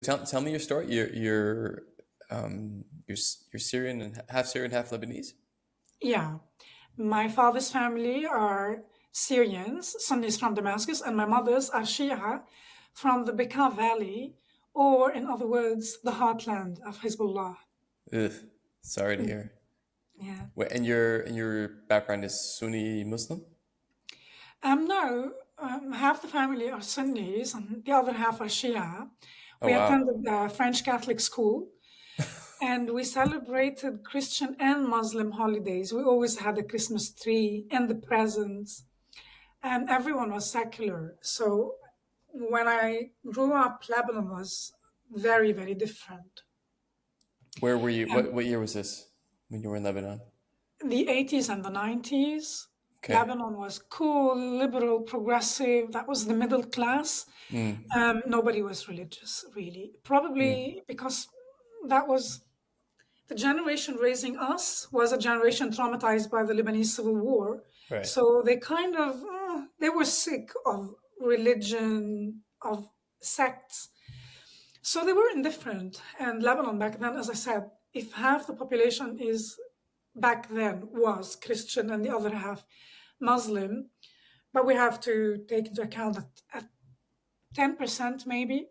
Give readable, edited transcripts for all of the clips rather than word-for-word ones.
tell me your story. You're Syrian and half Lebanese. Yeah, my father's family are Syrians, Sunnis from Damascus, and my mother's are Shia from the Bekaa Valley, or in other words, the heartland of Hezbollah. Ugh, sorry to Mm, hear. yeah. Wait, and your background is Sunni Muslim? No, half the family are Sunnis and the other half are Shia. Oh We wow. attended a French Catholic school and we celebrated Christian and Muslim holidays. We always had a Christmas tree and the presents, and everyone was secular. So when I grew up, Lebanon was very, very different. Where were you? Um, What year was this when you were in Lebanon? the 80s and the 90s, Okay. Lebanon was cool, liberal, progressive. That was the middle class. Mm, Nobody was religious, really. mm, Probably because that was the generation raising us was a generation traumatized by the Lebanese civil war. right. So they kind of they were sick of religion, of sects. So they were indifferent. And Lebanon back then, as I said, if half the population is back then was Christian and the other half Muslim, but we have to take into account that at 10% maybe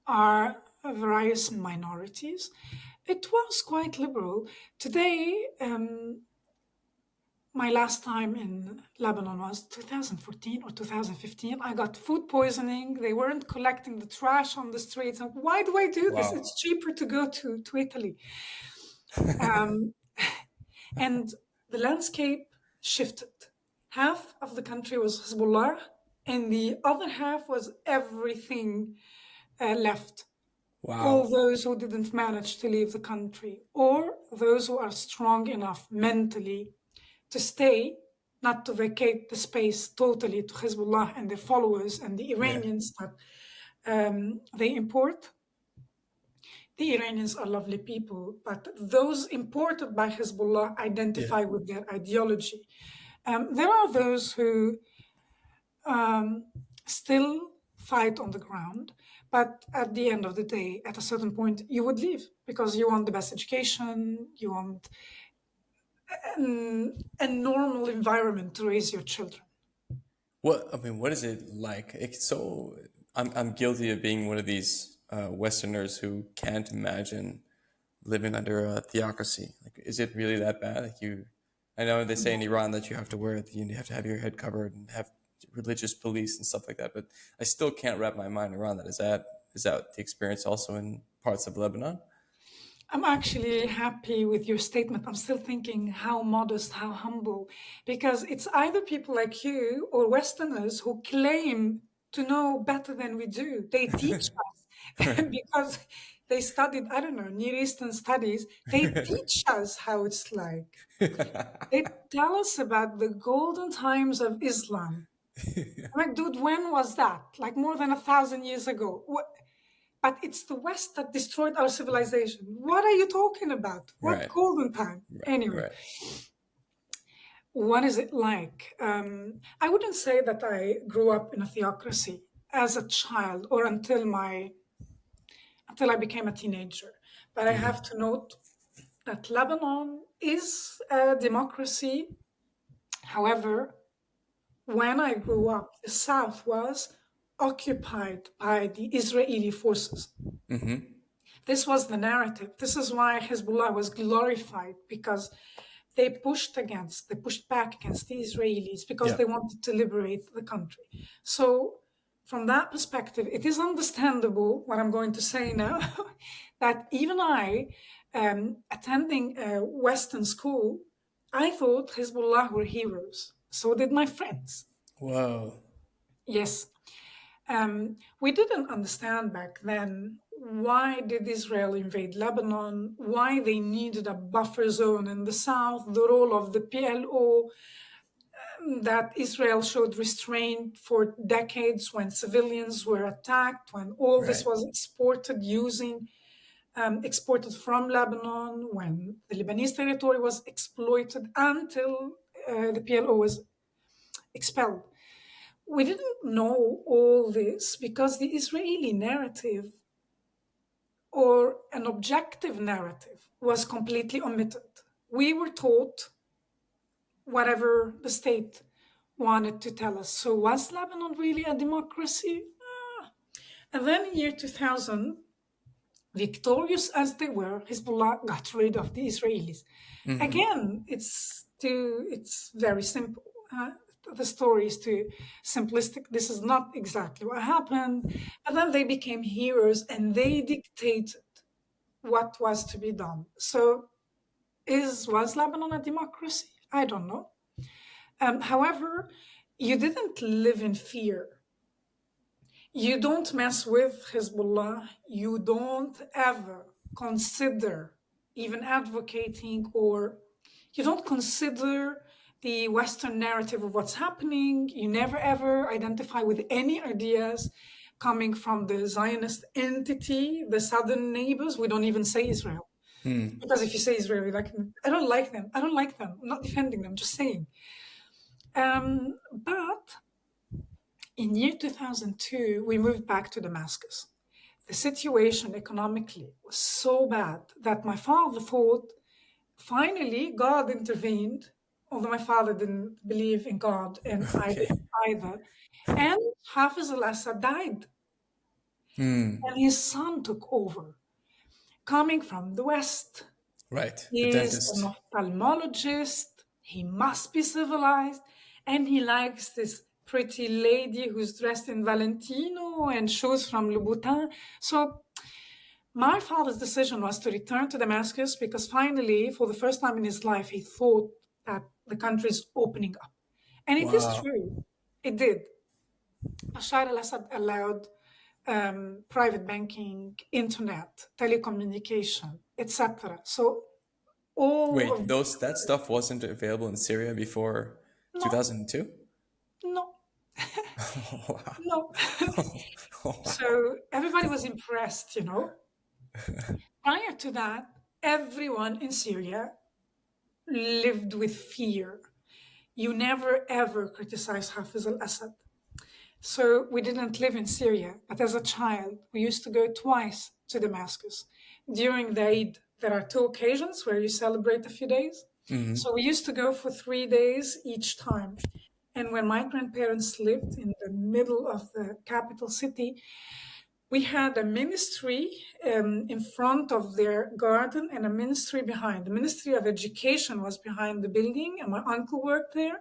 are various minorities. It was quite liberal. Today, my last time in Lebanon was 2014 or 2015. I got food poisoning. They weren't collecting the trash on the streets. And why do I do this? Wow. It's cheaper to go to Italy. Um, and the landscape shifted. Half of the country was Hezbollah, and the other half was everything left. All Wow. those who didn't manage to leave the country, or those who are strong enough mentally to stay, not to vacate the space totally to Hezbollah and their followers and the Yeah. Iranians that they import. The Iranians are lovely people, but those imported by Hezbollah Yeah. identify with their ideology. There are those who still fight on the ground, but at the end of the day, at a certain point, you would leave because you want the best education, you want a normal environment to raise your children. What is it like? It's so. I'm guilty of being one of these Westerners who can't imagine living under a theocracy. Like, is it really that bad? Like you, I know they say in Iran that you have to have your head covered and have religious police and stuff like that. But I still can't wrap my mind around that. Is that the experience also in parts of Lebanon? I'm actually happy with your statement. I'm still thinking how modest, how humble, because it's either people like you or Westerners who claim to know better than we do. They teach us because they studied, I don't know, Near Eastern studies. They teach us how it's like. They tell us about the golden times of Islam. I'm like, dude, when was that? Like more than 1,000 years ago. But it's the West that destroyed our civilization. What are you talking about? What Right. golden time? Right. Anyway, Right. what is it like? I wouldn't say that I grew up in a theocracy as a child or until I became a teenager. But I have to note that Lebanon is a democracy. However, when I grew up, the South was occupied by the Israeli forces. This was the narrative. This is why Hezbollah was glorified because they pushed back against the Israelis because Yeah. they wanted to liberate the country. So, from that perspective, it is understandable what I'm going to say now that even I, attending a Western school, I thought Hezbollah were heroes. So did my friends. Whoa. Yes, we didn't understand back then why did Israel invade Lebanon, why they needed a buffer zone in the south, the role of the PLO, that Israel showed restraint for decades when civilians were attacked, when all this Right. was exported from Lebanon, when the Lebanese territory was exploited until the PLO was expelled. We didn't know all this because the Israeli narrative or an objective narrative was completely omitted. We were taught whatever the state wanted to tell us. So was Lebanon really a democracy? And then in year 2000, victorious as they were, Hezbollah got rid of the Israelis. Again, it's very simple. The story is too simplistic. This is not exactly what happened. And then they became heroes and they dictated what was to be done. So was Lebanon a democracy? I don't know. However, you didn't live in fear. You don't mess with Hezbollah. You don't ever consider even advocating, or you don't consider the Western narrative of what's happening. You never ever identify with any ideas coming from the Zionist entity, the southern neighbors. We don't even say Israel. Because if you say Israel, like, I don't like them. I don't like them. I'm not defending them, just saying. But in year 2002, we moved back to Damascus. The situation economically was so bad that my father thought, finally, God intervened, although my father didn't believe in God and I Okay. didn't either. And Hafiz al-Assad died. And his son took over, coming from the West. Right. The He's an dentist. ophthalmologist. He must be civilized. And he likes this pretty lady who's dressed in Valentino and shoes from Louboutin. So my father's decision was to return to Damascus because finally, for the first time in his life, he thought that the country is opening up. And it is Wow. true. It did. Bashar al-Assad allowed private banking, internet, telecommunication, etc. So all Wait, of that stuff wasn't available in Syria before no, 2002? no, Oh, wow. no. Oh, wow. So everybody was impressed, you know. Prior to that, everyone in Syria lived with fear. You never ever criticize Hafiz al-Assad. So we didn't live in Syria, but as a child, we used to go twice to Damascus. During the Eid, there are two occasions where you celebrate a few days. So we used to go for 3 days each time. And when my grandparents lived in the middle of the capital city, we had a ministry in front of their garden and a ministry behind. The Ministry of Education was behind the building, and my uncle worked there.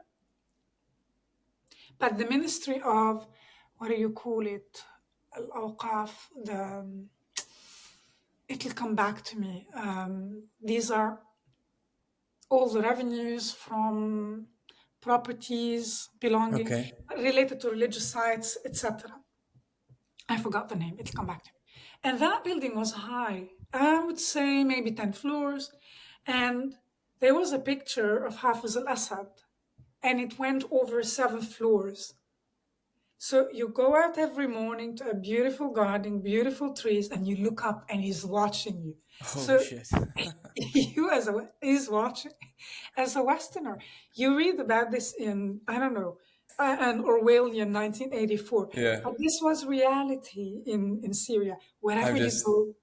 But the Ministry of, what do you call it? Al-Awqaf, it'll come back to me. These are all the revenues from properties belonging, Okay. related to religious sites, etc. I forgot the name, it'll come back to me. And that building was high, I would say maybe 10 floors. And there was a picture of Hafiz al-Assad, and it went over 7 floors. So you go out every morning to a beautiful garden, beautiful trees, and you look up and he's watching you. Holy So shit. you he's watching as a Westerner. You read about this in, I don't know, an Orwellian 1984. Yeah. But this was reality in Syria. I'm Wherever you just go,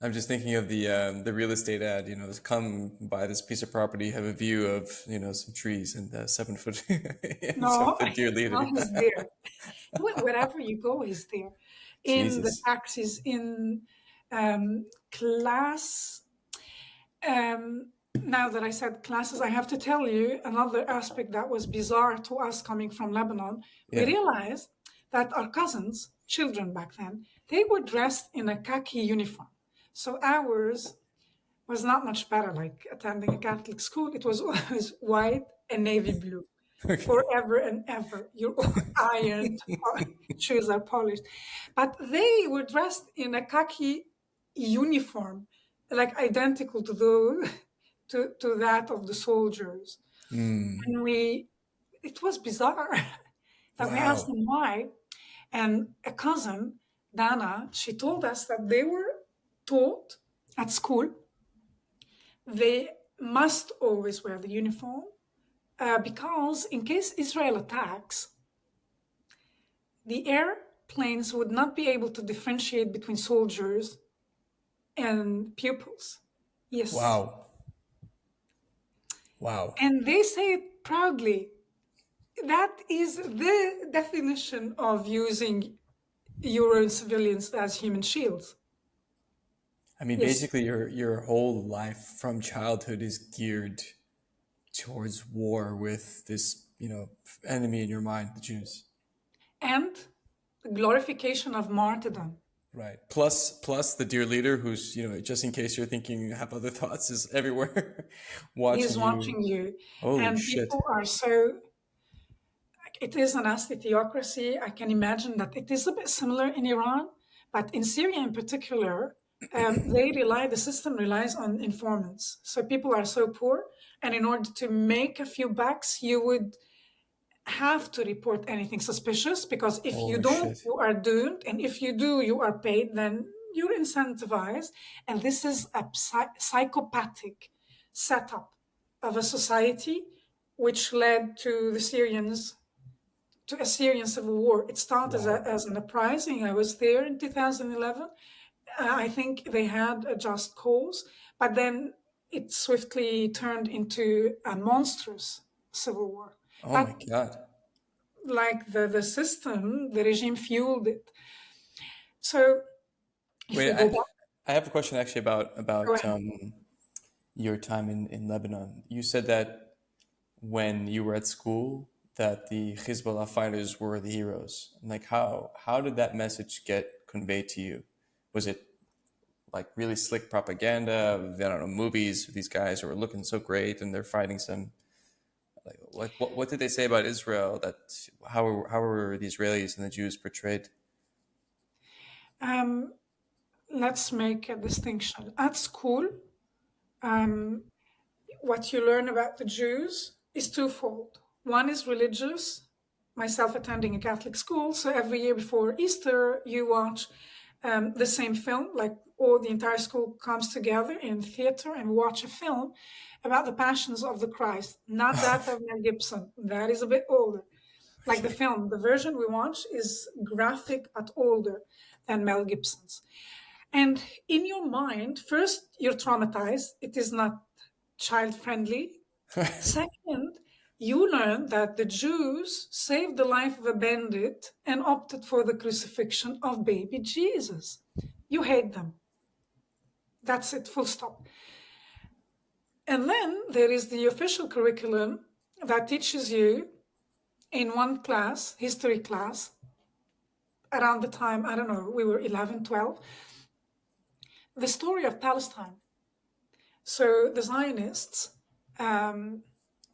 I'm just thinking of the real estate ad, just come buy this piece of property, have a view of, some trees and 7 foot seven no, foot deer no, leader. he's there. Wherever you go, he's there. In the Jesus. taxis, in class. Now that I said classes, I have to tell you another aspect that was bizarre to us coming from Lebanon. We Yeah. realized that our cousins, children back then, they were dressed in a khaki uniform. So ours was not much better, like attending a Catholic school. It was always white and navy blue Okay. forever and ever. You're ironed, shoes are polished. But they were dressed in a khaki uniform, like identical to the to that of the soldiers. And it was bizarre that we asked Wow. them why. And a cousin, Dana, she told us that they were taught at school they must always wear the uniform because in case Israel attacks, the airplanes would not be able to differentiate between soldiers and pupils. Yes. Wow. Wow. And they say it proudly. That is the definition of using your own civilians as human shields. I mean, Yes. basically, your whole life from childhood is geared towards war with this, enemy in your mind, the Jews. And the glorification of martyrdom. Right. Plus the dear leader, who's, just in case you're thinking you have other thoughts, is everywhere watching He's you. watching you. Holy And shit. people are so, it is a nasty theocracy. I can imagine that it is a bit similar in Iran, but in Syria in particular, the system relies on informants. So people are so poor. And in order to make a few bucks, you would have to report anything suspicious, because if you Holy don't, shit. you are doomed. And if you do, you are paid, then you're incentivized. And this is a psychopathic setup of a society which led to a Syrian civil war. It started Wow. as an uprising. I was there in 2011. I think they had a just cause, but then it swiftly turned into a monstrous civil war. Oh my But God. like the system, the regime fueled it. So if Wait, we go I, back, I have a question actually about go about ahead. your time in Lebanon. You said that when you were at school that the Hezbollah fighters were the heroes. Like how did that message get conveyed to you? Was it like really slick propaganda? I don't know, movies with these guys who are looking so great and they're fighting some like what did they say about Israel? That how were the Israelis and the Jews portrayed? Um, let's make a distinction. At school, um, what you learn about the Jews is twofold. One is religious, myself attending a Catholic school, so every year before Easter, you watch the same film, like all the entire school comes together in theater and watch a film about the passions of the Christ, not that of Mel Gibson. That is a bit older. Like the Okay. film, the version we watch is graphic but older than Mel Gibson's. And in your mind, first, you're traumatized. It is not child friendly. Second, you learn that the Jews saved the life of a bandit and opted for the crucifixion of baby Jesus. You hate them. That's it, full stop. And then there is the official curriculum that teaches you in one class, history class, around the time, I don't know, we were 11, 12, the story of Palestine. So the Zionists, um,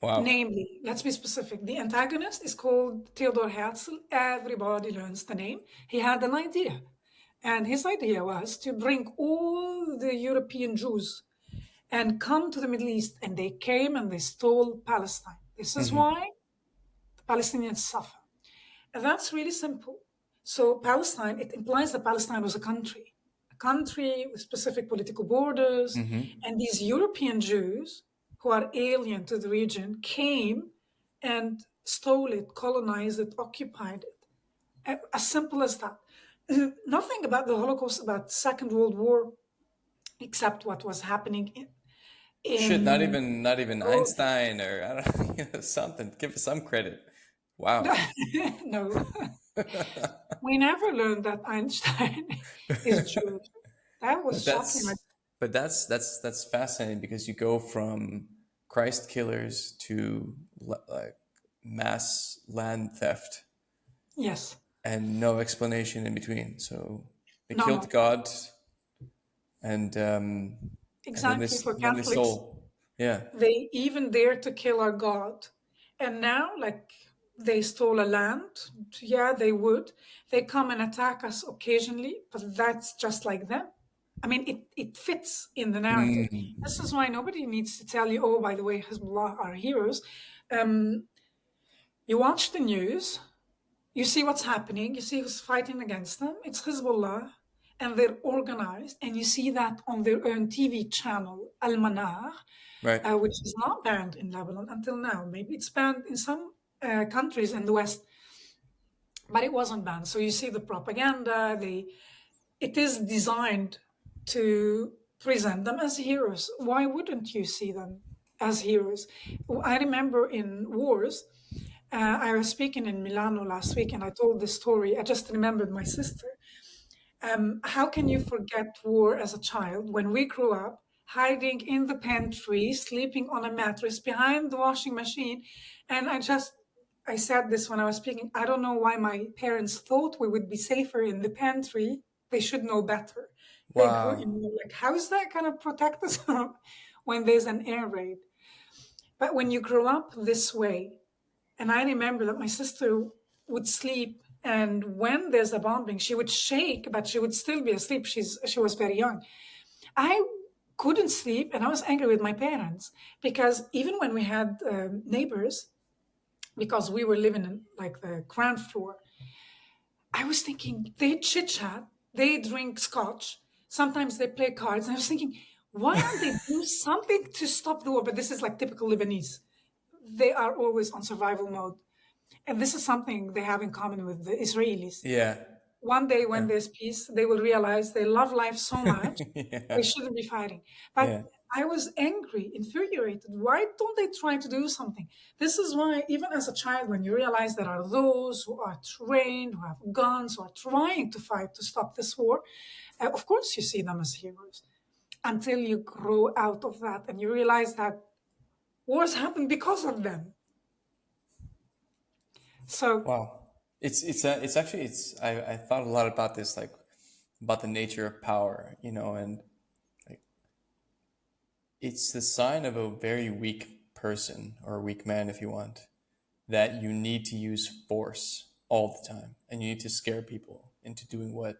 Wow. namely, let's be specific, the antagonist is called Theodor Herzl. Everybody learns the name. He had an idea. And his idea was to bring all the European Jews and come to the Middle East. And they came and they stole Palestine. This is why the Palestinians suffer. And that's really simple. So Palestine, it implies that Palestine was a country with specific political borders. And these European Jews who are alien to the region came and stole it, colonized it, occupied it. As simple as that. Nothing about the Holocaust, about Second World War, except what was happening Shit, not in even not even oh, Einstein or I don't know, something. Give us some credit. Wow. no. We never learned that Einstein is Jewish. That was But shocking. Like, that's fascinating because you go from Christ killers to like mass land theft yes, and no explanation in between. So they no, killed no, God and exactly. For then they Catholics, stole. Yeah. they even dare to kill our God. And now, like, they stole a land. Yeah, they would. They come and attack us occasionally, but that's just like them. I mean, it fits in the narrative. This is why nobody needs to tell you, oh, by the way, Hezbollah are heroes. Um, you watch the news, you see what's happening, you see who's fighting against them. It's Hezbollah, and they're organized, and you see that on their own TV channel, Al Manar, Right. which is not banned in Lebanon until now. Maybe it's banned in some countries in the West, but it wasn't banned. So you see the propaganda. It is designed to present them as heroes. Why wouldn't you see them as heroes? I remember in wars, I was speaking in Milano last week and I told this story. I just remembered my sister. How can you forget war as a child when we grew up hiding in the pantry, sleeping on a mattress behind the washing machine? And I said this when I was speaking. I don't know why my parents thought we would be safer in the pantry. They should know better. They grew, Wow. like, how is that going to protect us when there's an air raid? But when you grow up this way, and I remember that my sister would sleep, and when there's a bombing, she would shake, but she would still be asleep. She was very young. I couldn't sleep, and I was angry with my parents because even when we had neighbors, because we were living in like the ground floor, I was thinking they chit chat, they drink scotch, sometimes they play cards, and I was thinking, why aren't they doing something to stop the war? But this is like typical Lebanese. They are always on survival mode. And this is something they have in common with the Israelis. Yeah. One day when Yeah. there's peace, they will realize they love life so much, they Yeah. shouldn't be fighting. But Yeah. I was angry, infuriated. Why don't they try to do something? This is why, even as a child, when you realize there are those who are trained, who have guns, who are trying to fight to stop this war, of course you see them as heroes until you grow out of that and you realize that wars happen because of them. So, Wow. It's actually I thought a lot about this, like about the nature of power, and like it's the sign of a very weak person or a weak man, if you want, that you need to use force all the time and you need to scare people into doing what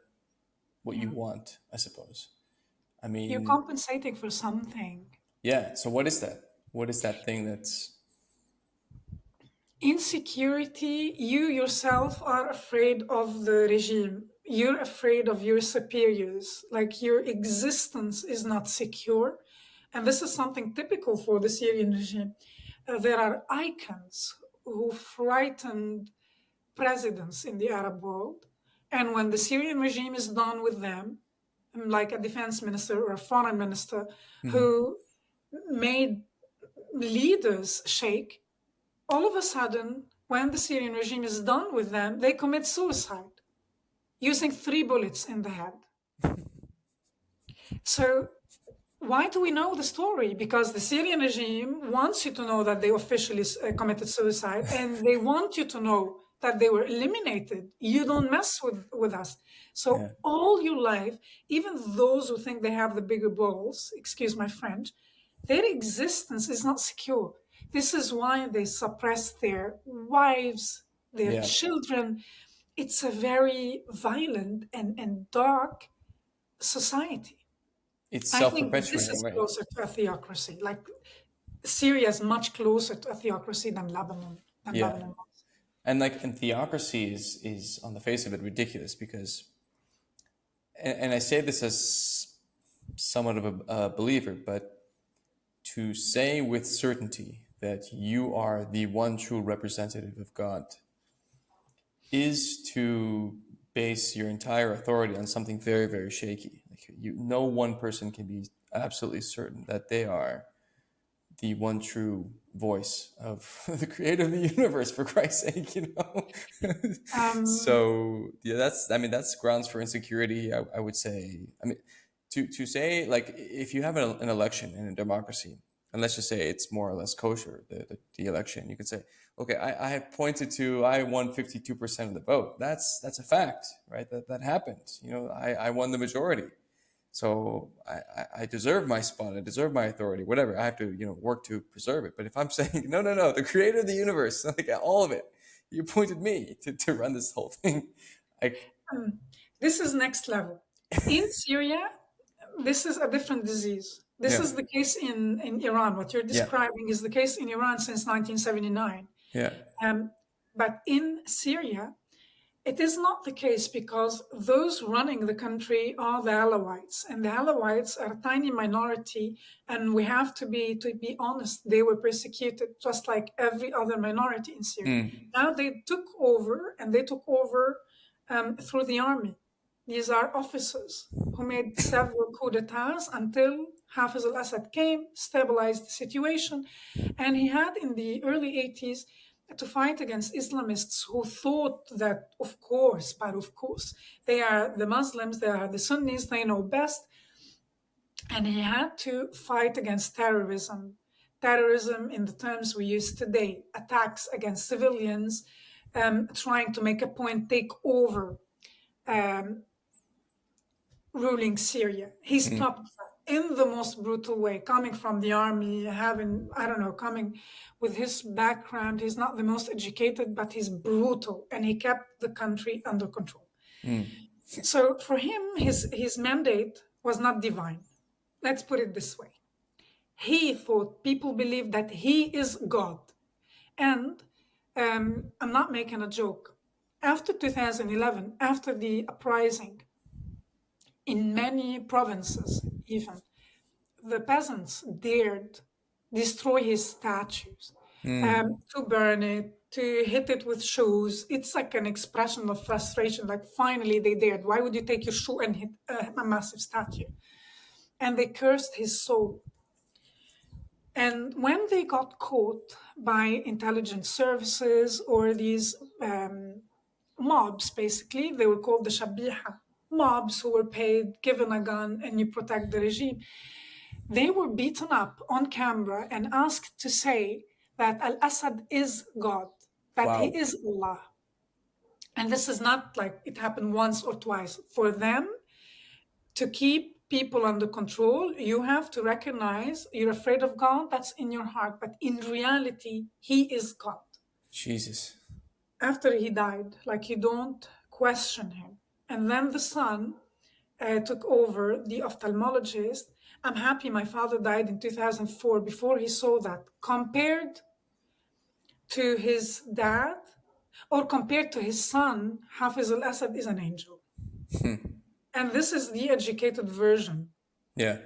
you yeah, want, I suppose. I you're mean, compensating for something. yeah. So what is that? What is that thing that's Insecurity, you yourself are afraid of the regime. You're afraid of your superiors. Like your existence is not secure. And this is something typical for the Syrian regime. There are icons who frightened presidents in the Arab world. And when the Syrian regime is done with them, like a defense minister or a foreign minister Mhm. who made leaders shake, all of a sudden, when the Syrian regime is done with them, they commit suicide using 3 bullets in the head. So, why do we know the story? Because the Syrian regime wants you to know that they officially committed suicide and they want you to know that they were eliminated. You don't mess with us. Yeah. So, all your life, even those who think they have the bigger balls, excuse my French, their existence is not secure. This is why they suppress their wives, their Yeah. children. It's a very violent and dark society. It's I think this self-perpetuating, is right? closer to a theocracy. Like Syria is much closer to a theocracy than Lebanon. Yeah. Was. And theocracy is on the face of it ridiculous because and I say this as somewhat of a believer, but to say with certainty that you are the one true representative of God is to base your entire authority on something very, very shaky. Like no one person can be absolutely certain that they are the one true voice of the creator of the universe, for Christ's sake. Um, So yeah, that's grounds for insecurity, I would say. I mean, to say, like, if you have an election in a democracy, and let's just say it's more or less kosher, the election, you could say, okay, I have pointed to, I won 52% of the vote. That's a fact, right? That happened. I won the majority. So I deserve my spot. I deserve my authority. Whatever. I have to work to preserve it. But if I'm saying no, no, no, the creator of the universe, like all of it, you appointed me to run this whole thing. Like, this is next level. In Syria, this is a different disease. This yeah, is the case in Iran. What you're yeah, describing is the case in Iran since 1979. yeah. But in Syria, it is not the case because those running the country are the Alawites, and the Alawites are a tiny minority. And we have to be honest, they were persecuted just like every other minority in Syria. Mm, Now they took over, and they took over through the army. These are officers who made several coups d'etats until Hafiz al-Assad came, stabilized the situation, and he had in the early 80s to fight against Islamists who thought that, of course, but of course, they are the Muslims, they are the Sunnis, they know best. And he had to fight against terrorism. Terrorism, in the terms we use today, attacks against civilians, trying to make a point, take over um, ruling Syria. He stopped that in the most brutal way, coming from the army, having, I don't know, coming with his background. He's not the most educated, but he's brutal, and he kept the country under control. So for him, his mandate was not divine. Let's put it this way. He thought people believed that he is God. And I'm not making a joke. After 2011, after the uprising, in many provinces, even, the peasants dared destroy his statues, to burn it, to hit it with shoes. It's like an expression of frustration, like finally they dared. Why would you take your shoe and hit a massive statue? And they cursed his soul. And when they got caught by intelligence services or these mobs, basically, they were called the Shabiha, mobs who were paid, given a gun, and you protect the regime. They were beaten up on camera and asked to say that Al-Assad is God, that he Wow. is Allah. And this is not like it happened once or twice. For them to keep people under control, you have to recognize you're afraid of God, that's in your heart. But in reality, he is God. Jesus. After he died, like you don't question him. And then the son took over, the ophthalmologist. I'm happy my father died in 2004 before he saw that. Compared to his dad or compared to his son, Hafiz al-Assad is an angel. And this is the educated version Yeah.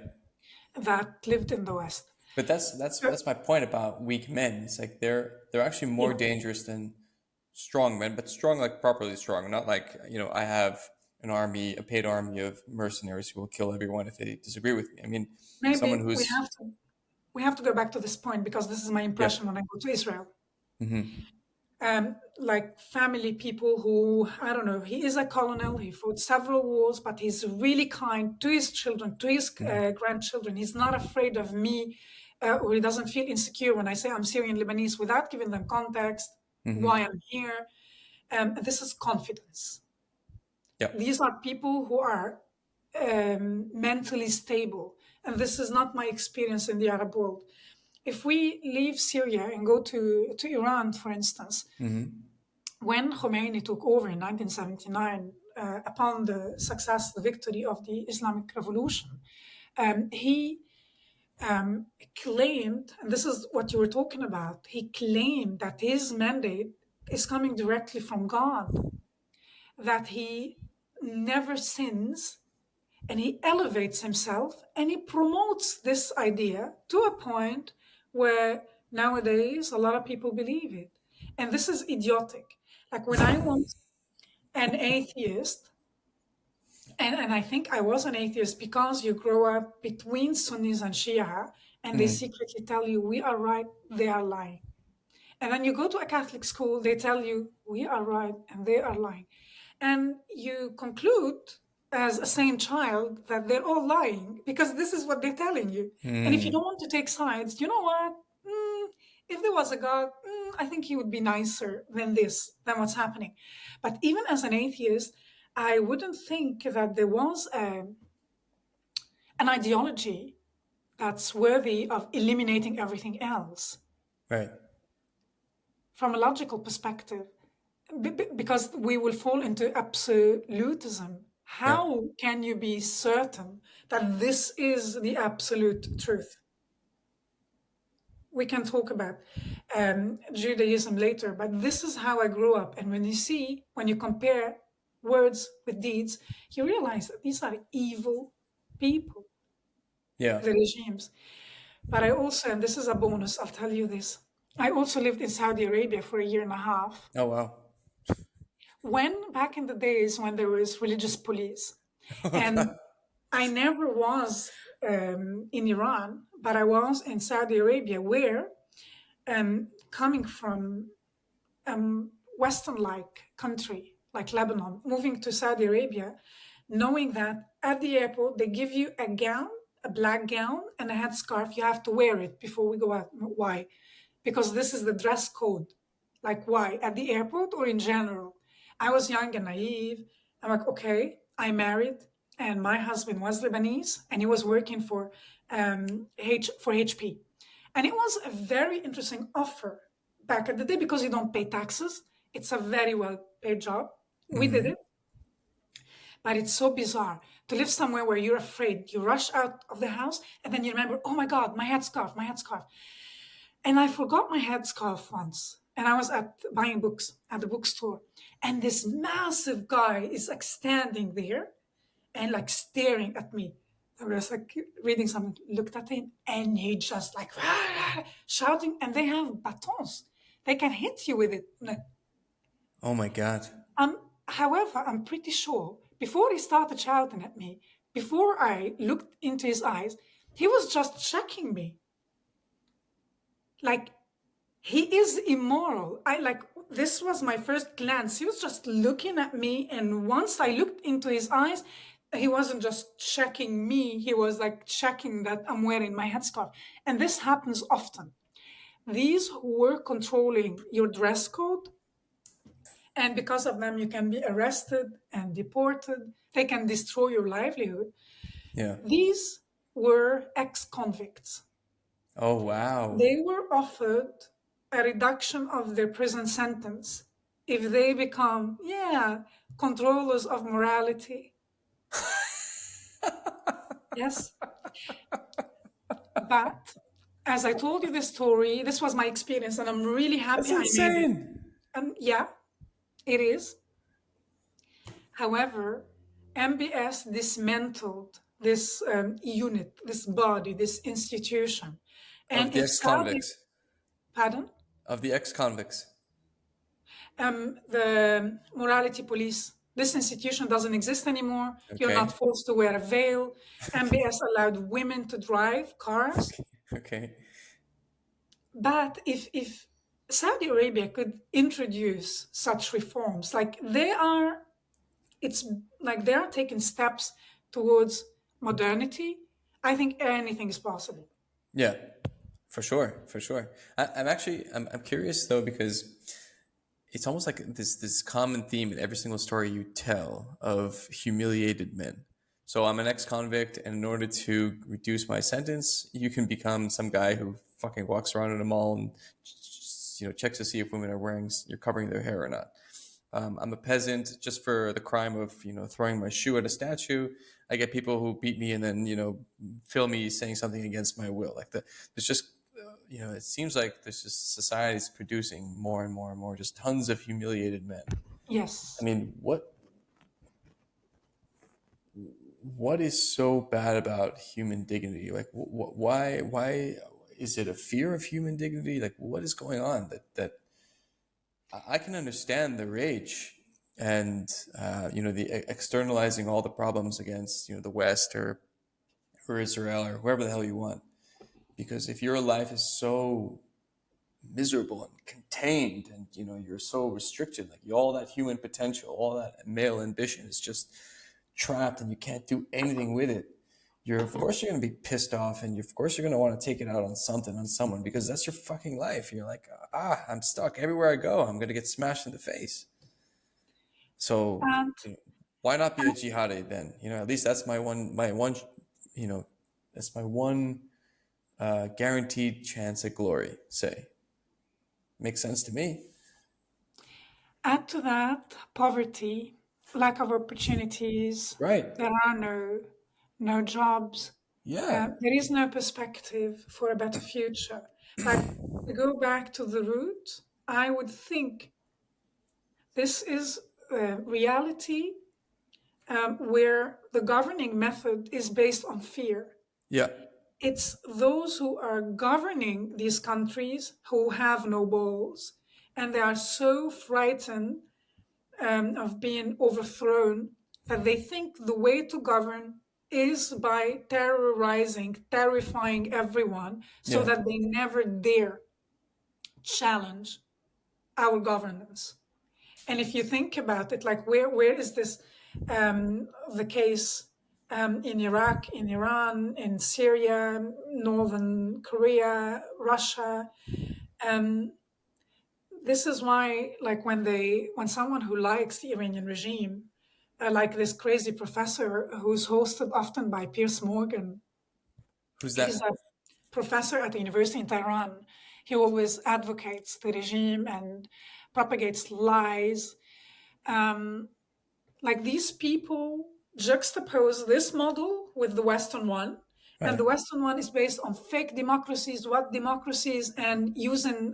that lived in the West. But that's my point about weak men. It's like they're actually more Yeah. dangerous than strong men, but strong like properly strong, not like, I have an army, a paid army of mercenaries who will kill everyone if they disagree with me. I mean, someone Maybe who's we have to go back to this point because this is my impression yep. when I go to Israel. Like family people who, I don't know, he is a colonel, he fought several wars, but he's really kind to his children, to his grandchildren. He's not afraid of me, or he doesn't feel insecure when I say I'm Syrian Lebanese without giving them context, why I'm here. This is confidence. Yep. These are people who are mentally stable. And this is not my experience in the Arab world. If we leave Syria and go to Iran, for instance, when Khomeini took over in 1979, upon the success, the victory of the Islamic Revolution, he claimed, and this is what you were talking about, he claimed that his mandate is coming directly from God, that he never sins, and he elevates himself and he promotes this idea to a point where nowadays a lot of people believe it. And this is idiotic. Like when I was an atheist, and I think I was an atheist because you grow up between Sunnis and Shia, and they secretly tell you, we are right, they are lying. And then you go to a Catholic school, they tell you, we are right, and they are lying. And you conclude as a sane child that they're all lying because this is what they're telling you. And if you don't want to take sides, you know what? If there was a God, I think he would be nicer than this, than what's happening. But even as an atheist, I wouldn't think that there was an ideology that's worthy of eliminating everything else Right. from a logical perspective, because we will fall into absolutism. Yeah. How can you be certain that this is the absolute truth? We can talk about Judaism later, but this is how I grew up. And when you compare words with deeds, you realize that these are evil people, Yeah. the regimes. But I also, and this is a bonus, I'll tell you this, I also lived in Saudi Arabia for a year and a half, Oh wow. when back in the days when there was religious police, and I never was in Iran, but I was in Saudi Arabia, where coming from Western-like country like Lebanon, moving to Saudi Arabia, knowing that at the airport they give you a gown, a black gown, and a headscarf. You have to wear it before we go out. Why? Because this is the dress code. Like, why? At the airport or in general? I was young and naive. I'm like, okay, I married, and my husband was Lebanese, and he was working for HP, and it was a very interesting offer back at the day because you don't pay taxes. It's a very well paid job. We did Hmm. it, but it's so bizarre to live somewhere where you're afraid. You rush out of the house and then you remember, oh my God, my headscarf, my headscarf. And I forgot my headscarf once. And I was at buying books at the bookstore. And this massive guy is like standing there and like staring at me. I was like reading something, looked at him, and he just like shouting. And they have batons. They can hit you with it. Like, Oh my God. however, I'm pretty sure before he started shouting at me, before I looked into his eyes, he was just checking me. Like, he is immoral. I like, this was my first glance. He was just looking at me. And once I looked into his eyes, he wasn't just checking me, he was like checking that I'm wearing my headscarf. And this happens often. These who were controlling your dress code, and because of them, you can be arrested and deported. They can destroy your livelihood. Yeah. These were ex convicts. Oh wow. They were offered a reduction of their prison sentence if they become, yeah, controllers of morality. Yes. But as I told you this story, this was my experience, and I'm really That's happy I made it. insane. Yeah, it is. However, MBS dismantled this unit, this body, this institution. Of And the if Saudi, ex-convicts. pardon, Of the ex-convicts. the morality police, this institution doesn't exist anymore. You're not Okay. forced to wear a veil. MBS allowed women to drive cars. Okay. Okay. But if Saudi Arabia could introduce such reforms, like they are, it's like they are taking steps towards modernity. I think anything is possible. Yeah. For sure. For sure. I'm curious though because it's almost like this common theme in every single story you tell of humiliated men. So I'm an ex-convict, and in order to reduce my sentence, you can become some guy who fucking walks around in a mall and checks to see if women are you're covering their hair or not. I'm a peasant just for the crime of throwing my shoe at a statue. I get people who beat me and then film me saying something against my will. There's just it seems like there's just society's producing more and more and more, just tons of humiliated men. I Yes. mean, what is so bad about human dignity? Like, why is it a fear of human dignity? Like, what is going on that I can understand the rage and the externalizing all the problems against the West or Israel or whoever the hell you want, because if your life is so miserable and contained and you're so restricted, like all that human potential, all that male ambition is just trapped and you can't do anything with it, of course you're going to be pissed off, and of course you're going to want to take it out on something, on someone, because that's your fucking life. You're like, I'm stuck everywhere I go, I'm going to get smashed in the face. So And why not be a jihadi then? At least that's my one you know that's my one guaranteed chance at glory, say. Makes sense to me. add to that poverty, lack of opportunities. Right. There are no jobs. Yeah. There is no perspective for a better future. Like, to go back to the root, I would think this is a reality where the governing method is based on fear. Yeah. It's those who are governing these countries who have no balls, and they are so frightened of being overthrown, that they think the way to govern is by terrorizing, terrifying everyone so Yeah. that they never dare challenge our governance. And if you think about it, like where is this the case in Iraq, in Iran, in Syria, Northern Korea, Russia? Um, this is why, like when someone who likes the Iranian regime, like this crazy professor who's hosted often by Piers Morgan, Who's he's a that? professor at the university in Tehran. He always advocates the regime and propagates lies. Um, like these people juxtapose this model with the Western one. And Right. the Western one is based on fake democracies, what democracies, and using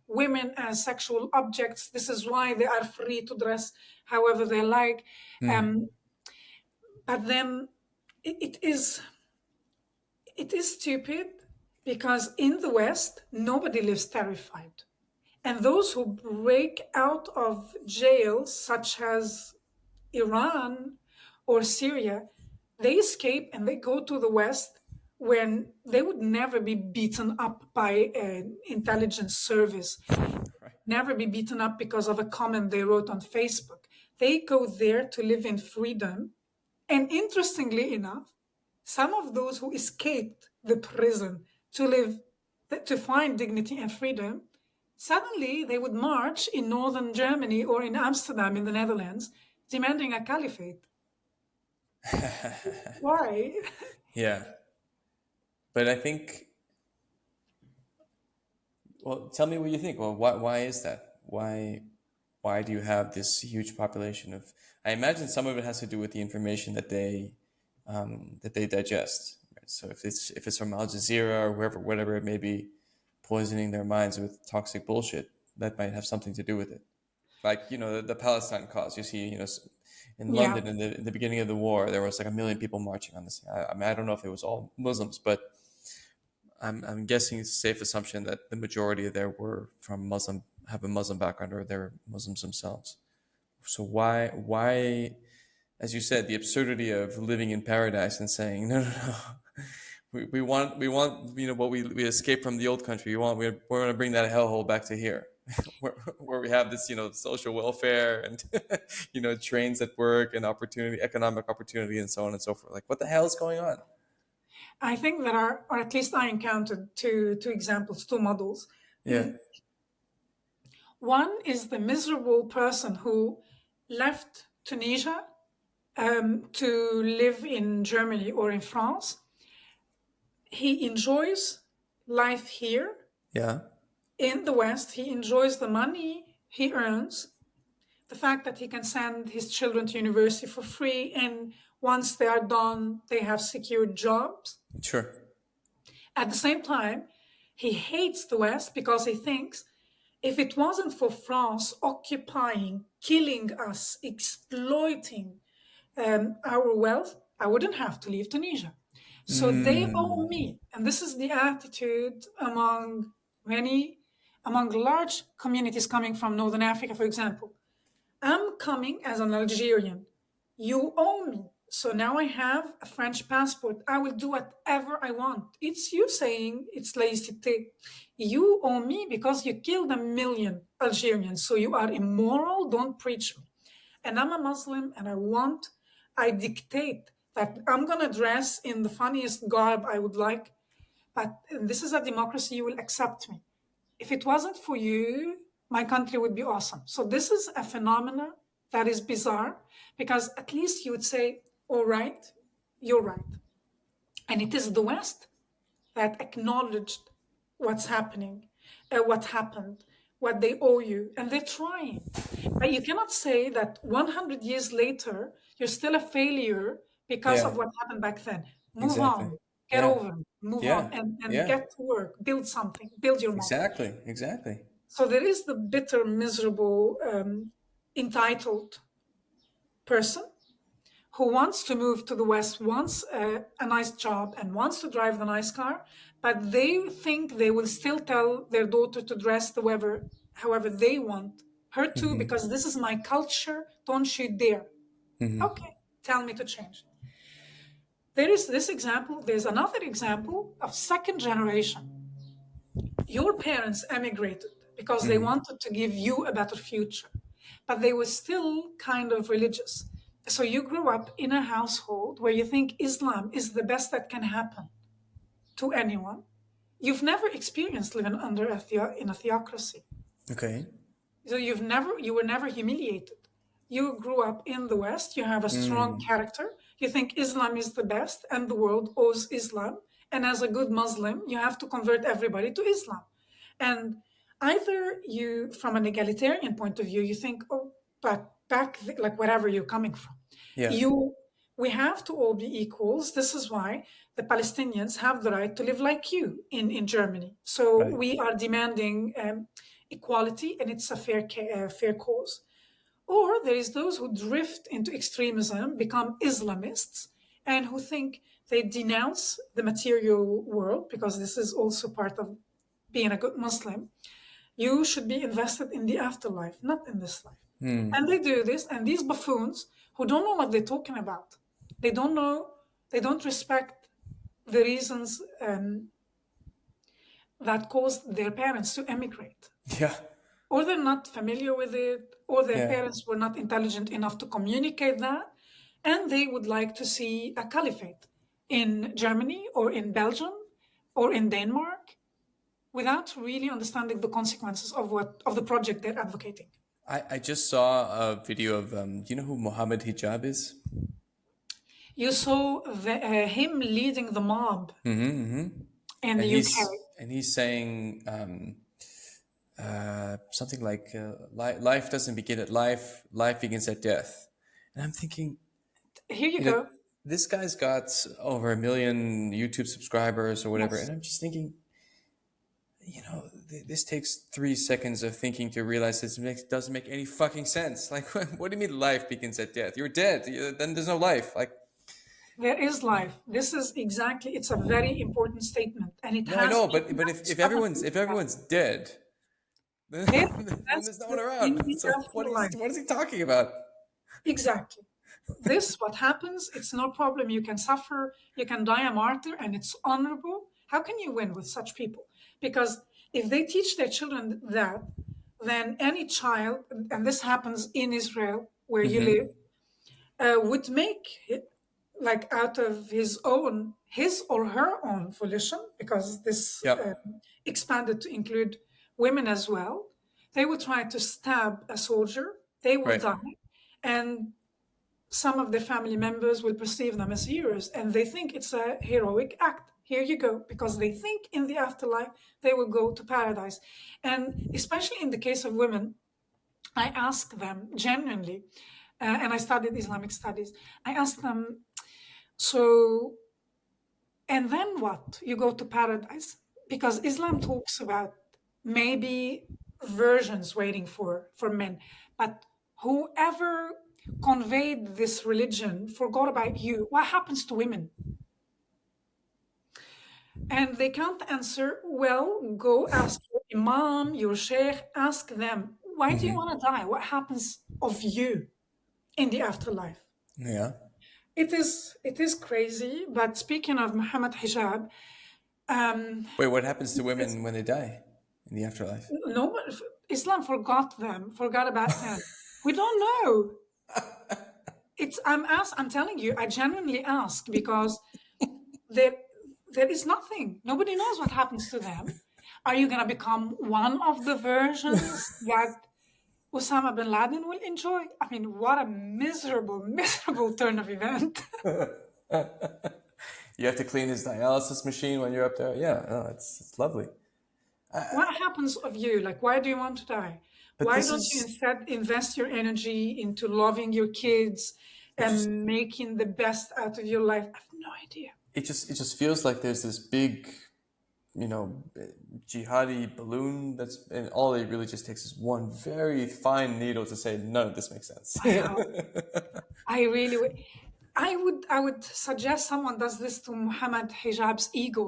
women as sexual objects. This is why they are free to dress however they like. Mm. Um, but then it is stupid because in the West, nobody lives terrified. And those who break out of jails, such as Iran or Syria, they escape and they go to the West when they would never be beaten up by an intelligence service, Right. never be beaten up because of a comment they wrote on Facebook. They go there to live in freedom. And interestingly enough, some of those who escaped the prison to live, to find dignity and freedom, suddenly they would march in northern Germany or in Amsterdam in the Netherlands, demanding a caliphate. Why? Yeah. But I think, well, tell me what you think. Well, why is that? Why do you have this huge population of? I imagine some of it has to do with the information that they digest. Right? So if it's from Al Jazeera or wherever, whatever it may be, poisoning their minds with toxic bullshit, that might have something to do with it. Like the Palestine cause. You see, in Yeah. London in the beginning of the war, there was like 1 million people marching on this. I mean, I don't know if it was all Muslims, but I'm guessing it's a safe assumption that the majority there were from Muslim, have a Muslim background, or they're Muslims themselves. So why, as you said, the absurdity of living in paradise and saying no, no, no, we want what we escaped from the old country. We want to bring that hellhole back to here, where we have this social welfare and trains at work and opportunity, economic opportunity, and so on and so forth. Like, what the hell is going on? I think there are, or at least I encountered two examples, two models. Yeah, One is the miserable person who left Tunisia to live in Germany or in France. He enjoys life here yeah, in the West. He enjoys the money he earns, the fact that he can send his children to university for free, and once they are done, they have secured jobs. sure. At the same time, he hates the West because he thinks if it wasn't for France occupying, killing us, exploiting our wealth, I wouldn't have to leave Tunisia. So they owe Mm, me. And this is the attitude among large communities coming from Northern Africa, for example. I'm coming as an Algerian. You owe me. So now I have a French passport. I will do whatever I want. It's you saying it's laïcité. You owe me because you killed 1 million Algerians. So you are immoral. Don't preach me. And I'm a Muslim and I dictate that I'm going to dress in the funniest garb I would like. But this is a democracy. You will accept me. If it wasn't for you, my country would be awesome. So this is a phenomena that is bizarre because at least you would say, all right, you're right. And it is the West that acknowledged what's happening, what happened, what they owe you, and they're trying. But you cannot say that 100 years later, you're still a failure because yeah, of what happened back then. Move exactly. on, get Yeah, over it, move on, yeah, and yeah, get to work, build something, build your model. exactly, exactly. So there is the bitter, miserable, entitled person who wants to move to the West, wants a nice job, and wants to drive the nice car, but they think they will still tell their daughter to dress however they want Her too, because this is my culture. Don't you dare. Okay, tell me to change. There is this example. There's another example of second generation. Your parents emigrated because they wanted to give you a better future, but they were still kind of religious. So you grew up in a household where you think Islam is the best that can happen to anyone. You've never experienced living under in a theocracy. Okay. So you were never humiliated. You grew up in the West, you have a strong character, you think Islam is the best and the world owes Islam. And as a good Muslim, you have to convert everybody to Islam. And either you, from an egalitarian point of view, you think, oh, but like wherever you're coming from, Yeah. we have to all be equals. This is why the Palestinians have the right to live like you in Germany. So Right. we are demanding equality, and it's a fair cause. Or there is those who drift into extremism, become Islamists, and who think they denounce the material world, because this is also part of being a good Muslim. You should be invested in the afterlife, not in this life. And they do this, and these buffoons who don't know what they're talking about, they don't know, they don't respect the reasons that caused their parents to emigrate. Yeah. Or they're not familiar with it, or their Yeah. parents were not intelligent enough to communicate that, and they would like to see a caliphate in Germany or in Belgium or in Denmark without really understanding the consequences of the project they're advocating. I just saw a video of do you know who Mohammed Hijab is? You saw him leading the mob in And the UK. he's saying something like life doesn't begin at life, life begins at death. And I'm thinking, Here you you know, go. this guy's got over 1 million YouTube subscribers or whatever, Yes. and I'm just thinking, this takes 3 seconds of thinking to realize doesn't make any fucking sense. Like, what do you mean life begins at death? You're dead. Then there's no life. Like, There is life. This is exactly, it's a very important statement. And it no, I has know, been but if everyone's dead, then, there, then that's there's no one in around. the So afterlife. what is he talking about? Exactly. This, what happens, it's no problem. You can suffer, you can die a martyr, and it's honorable. How can you win with such people? Because if they teach their children that, then any child, and this happens in Israel where you live, would make it, like out of his or her own volition, because this Yep. expanded to include women as well. They would try to stab a soldier, they will Right. die, and some of their family members will perceive them as heroes, and they think it's a heroic act. Here you go, because they think in the afterlife they will go to paradise. And especially in the case of women, I ask them genuinely, and I studied Islamic studies. I ask them, so, and then what? You go to paradise? Because Islam talks about maybe versions waiting for men, but whoever conveyed this religion forgot about you. What happens to women? And they can't answer. Well, go ask your imam, your sheikh, ask them, why do you want to die? What happens of you in the afterlife? Yeah. It is crazy. But speaking of Muhammad Hijab, Wait, what happens to women when they die in the afterlife? no one, Islam forgot about them. We don't know. I'm telling you, I genuinely ask, because there there is nothing. Nobody knows what happens to them. Are you gonna become one of the versions that Osama bin Laden will enjoy? I mean, what a miserable, miserable turn of event. You have to clean his dialysis machine when you're up there. Yeah, no, it's lovely. What happens of you? Like, why do you want to die? But Why this don't you is instead invest your energy into loving your kids it just and making the best out of your life? I have no idea. it just feels like there's this big, jihadi balloon and all it really just takes is one very fine needle to say none of this makes sense. Wow. I really would. I would suggest someone does this to Muhammad Hijab's ego.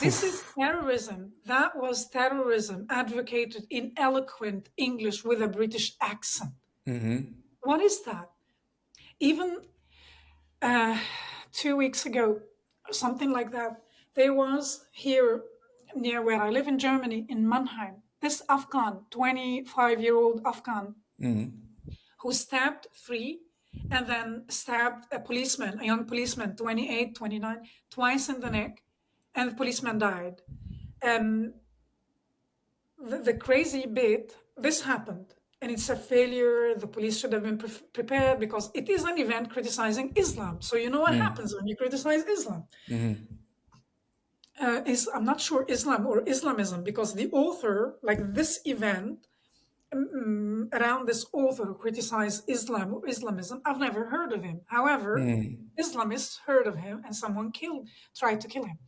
This is terrorism. That was terrorism advocated in eloquent English with a British accent. What is that? Even 2 weeks ago, something like that, there was here near where I live in Germany, in Mannheim, this Afghan, 25-year-old Afghan, who stabbed three and then stabbed a policeman, a young policeman, 28, 29, twice in the neck, and the policeman died. The crazy bit, this happened, and it's a failure. The police should have been prepared because it is an event criticizing Islam. So you know what happens when you criticize Islam. I'm not sure Islam or Islamism, because the author, like this event, around this author who criticized Islam or Islamism, I've never heard of him. However, Islamists heard of him, and someone tried to kill him.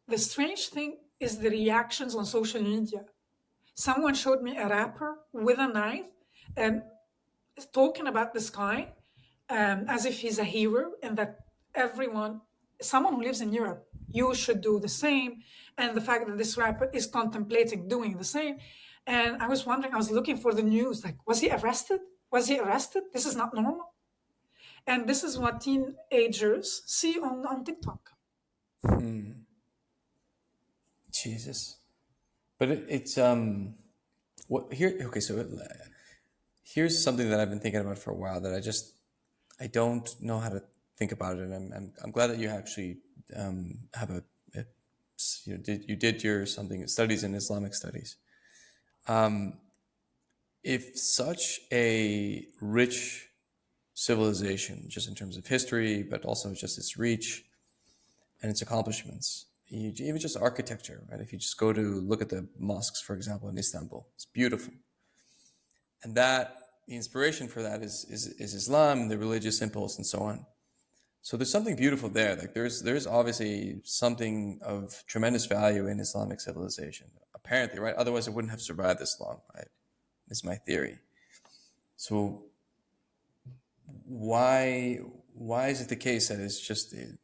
The strange thing is the reactions on social media. Someone showed me a rapper with a knife and talking about this guy as if he's a hero, and that someone who lives in Europe, you should do the same. And the fact that this rapper is contemplating doing the same. And I was wondering, I was looking for the news, like, was he arrested? Was he arrested? This is not normal. And this is what teenagers see on TikTok. Jesus. But it's what here? Okay, so here's something that I've been thinking about for a while that I don't know how to think about it, and I'm glad that you actually have you did your studies in Islamic studies. If such a rich civilization, just in terms of history, but also just its reach and its accomplishments, even just architecture, right? If you just go to look at the mosques, for example, in Istanbul, it's beautiful. And the inspiration for that is Islam, the religious impulse, and so on. So there's something beautiful there. Like there's obviously something of tremendous value in Islamic civilization, apparently, right? Otherwise, it wouldn't have survived this long, right? Is my theory. So why is it the case that it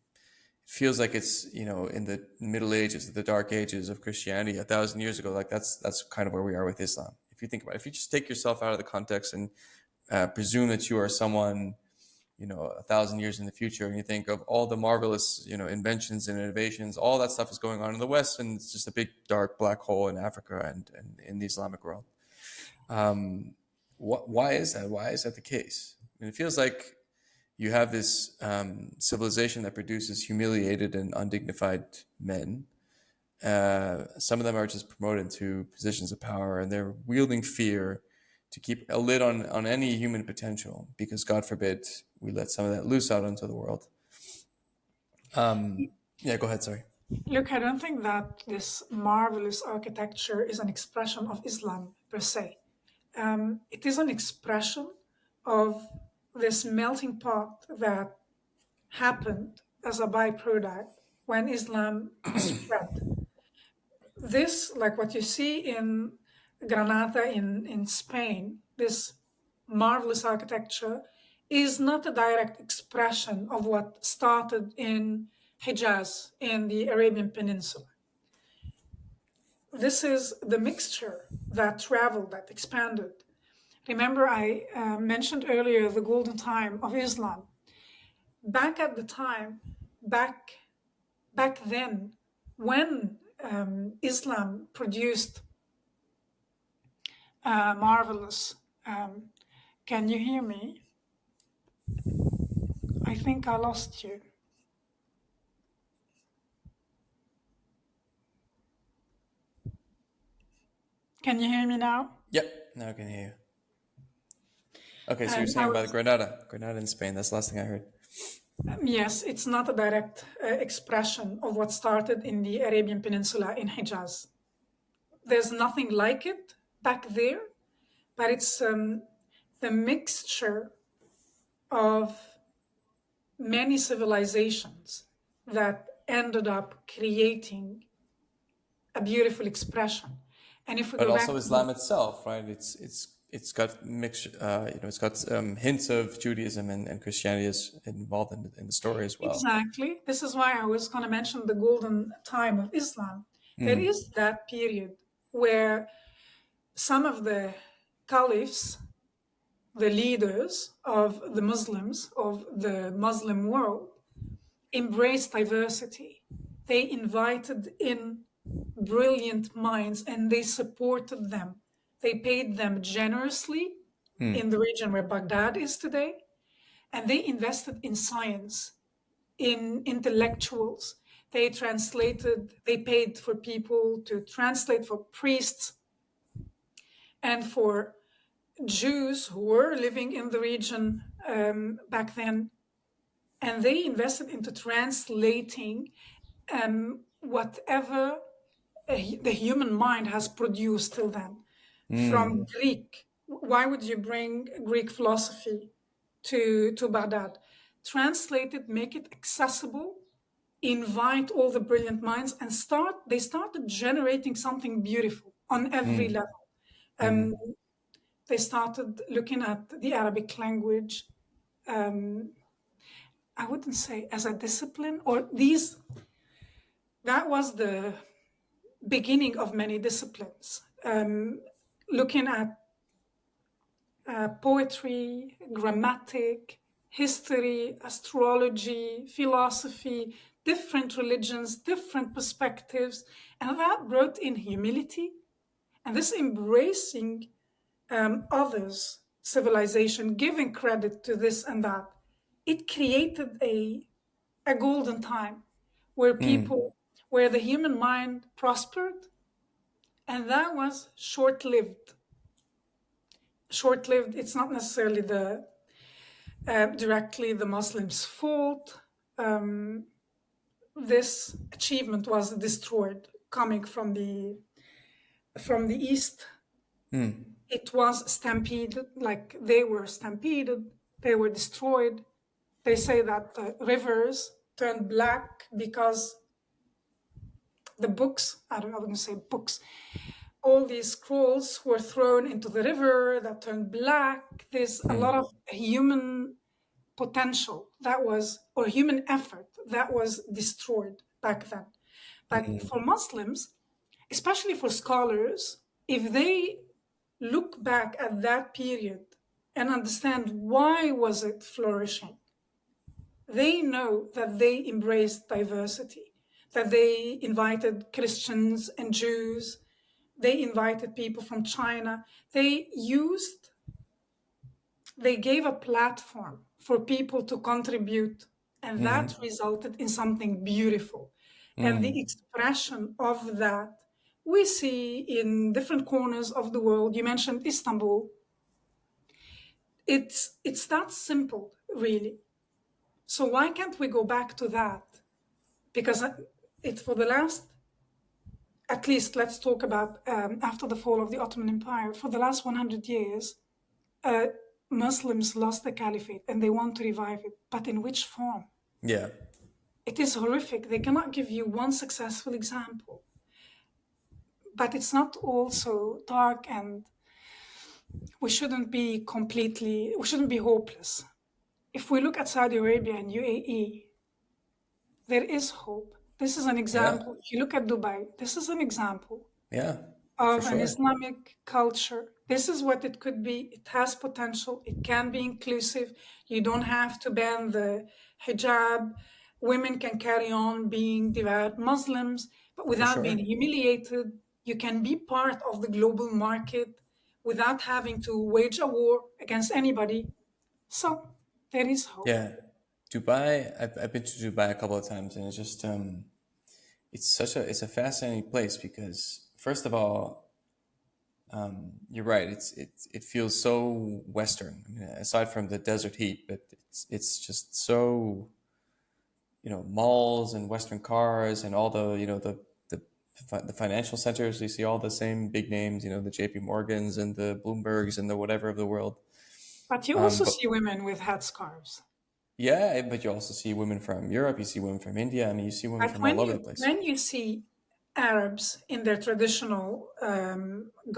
feels like it's, in the Middle Ages, the Dark Ages of Christianity 1,000 years ago? Like that's kind of where we are with Islam. If you think about it, if you just take yourself out of the context and presume that you are someone, 1,000 years in the future, and you think of all the marvelous, inventions and innovations, all that stuff is going on in the West, and it's just a big dark black hole in Africa and in the Islamic world. Why is that? Why is that the case? And it feels like you have this civilization that produces humiliated and undignified men. Some of them are just promoted to positions of power, and they're wielding fear to keep a lid on any human potential, because God forbid we let some of that loose out into the world. Yeah, go ahead, sorry. Look, I don't think that this marvelous architecture is an expression of Islam per se. It is an expression of this melting pot that happened as a byproduct when Islam spread. This, like what you see in Granada in Spain, this marvelous architecture is not a direct expression of what started in Hijaz in the Arabian Peninsula. This is the mixture that traveled, that expanded. Remember, I mentioned earlier the golden time of Islam. Back at the time, back then, when Islam produced marvelous. Can you hear me? I think I lost you. Can you hear me now? Yep, now I can hear you. Okay, so you're saying about Granada in Spain. That's the last thing I heard. Yes, it's not a direct expression of what started in the Arabian Peninsula in Hijaz. There's nothing like it back there, but it's the mixture of many civilizations that ended up creating a beautiful expression. And if we but go also back Islam itself, right? It's it's got mixed, it's got hints of Judaism and Christianity is involved in the story as well. Exactly. This is why I was going to mention the golden time of Islam. There is that period where some of the caliphs, the leaders of the Muslims, of the Muslim world, embraced diversity. They invited in brilliant minds and they supported them. They paid them generously in the region where Baghdad is today, and they invested in science, in intellectuals. They paid for people to translate, for priests and for Jews who were living in the region back then. And they invested into translating whatever the human mind has produced till then. From Greek, why would you bring Greek philosophy to Baghdad? Translate it, make it accessible, invite all the brilliant minds, and they started generating something beautiful on every level. They started looking at the Arabic language, I wouldn't say as a discipline, that was the beginning of many disciplines. Looking at poetry, grammatic, history, astrology, philosophy, different religions, different perspectives, and that brought in humility and this embracing others' civilization, giving credit to this and that. It created a golden time where where the human mind prospered, and that was short-lived. Short-lived. It's not necessarily directly the Muslims' fault. This achievement was destroyed, coming from the east. It was stampeded, like they were stampeded. They were destroyed. They say that the rivers turned black because the books, I wouldn't say books, all these scrolls were thrown into the river that turned black. There's a lot of human potential or human effort that was destroyed back then. But for Muslims, especially for scholars, if they look back at that period and understand why was it flourishing, they know that they embraced diversity, that they invited Christians and Jews, they invited people from China. They gave a platform for people to contribute, and that resulted in something beautiful. And the expression of that we see in different corners of the world. You mentioned Istanbul. It's that simple, really. So why can't we go back to that? Because for the last, at least let's talk about after the fall of the Ottoman Empire, for the last 100 years, Muslims lost the caliphate and they want to revive it. But in which form? Yeah. It is horrific. They cannot give you one successful example. But it's not all so dark, and we shouldn't be hopeless. If we look at Saudi Arabia and UAE, there is hope. This is an Yeah. example. If you look at Dubai, this is an example Yeah. For of an sure. Islamic culture. This is what it could be. It has potential. It can be inclusive. You don't have to ban the hijab. Women can carry on being devout Muslims, but For without being sure. humiliated. You can be part of the global market without having to wage a war against anybody. So there is hope. Yeah. Dubai, I've been to Dubai a couple of times, and it's just it's a fascinating place because first of all, you're right. It feels so Western. I mean, aside from the desert heat, but it's just so, malls and Western cars and all the, the financial centers. You see all the same big names, the J.P. Morgans and the Bloombergs and the whatever of the world. But you also But see women with headscarves. yeah, but you also see women from Europe. You see women from India. I mean, you see women But from all over the place. when you see Arabs in their traditional Yeah.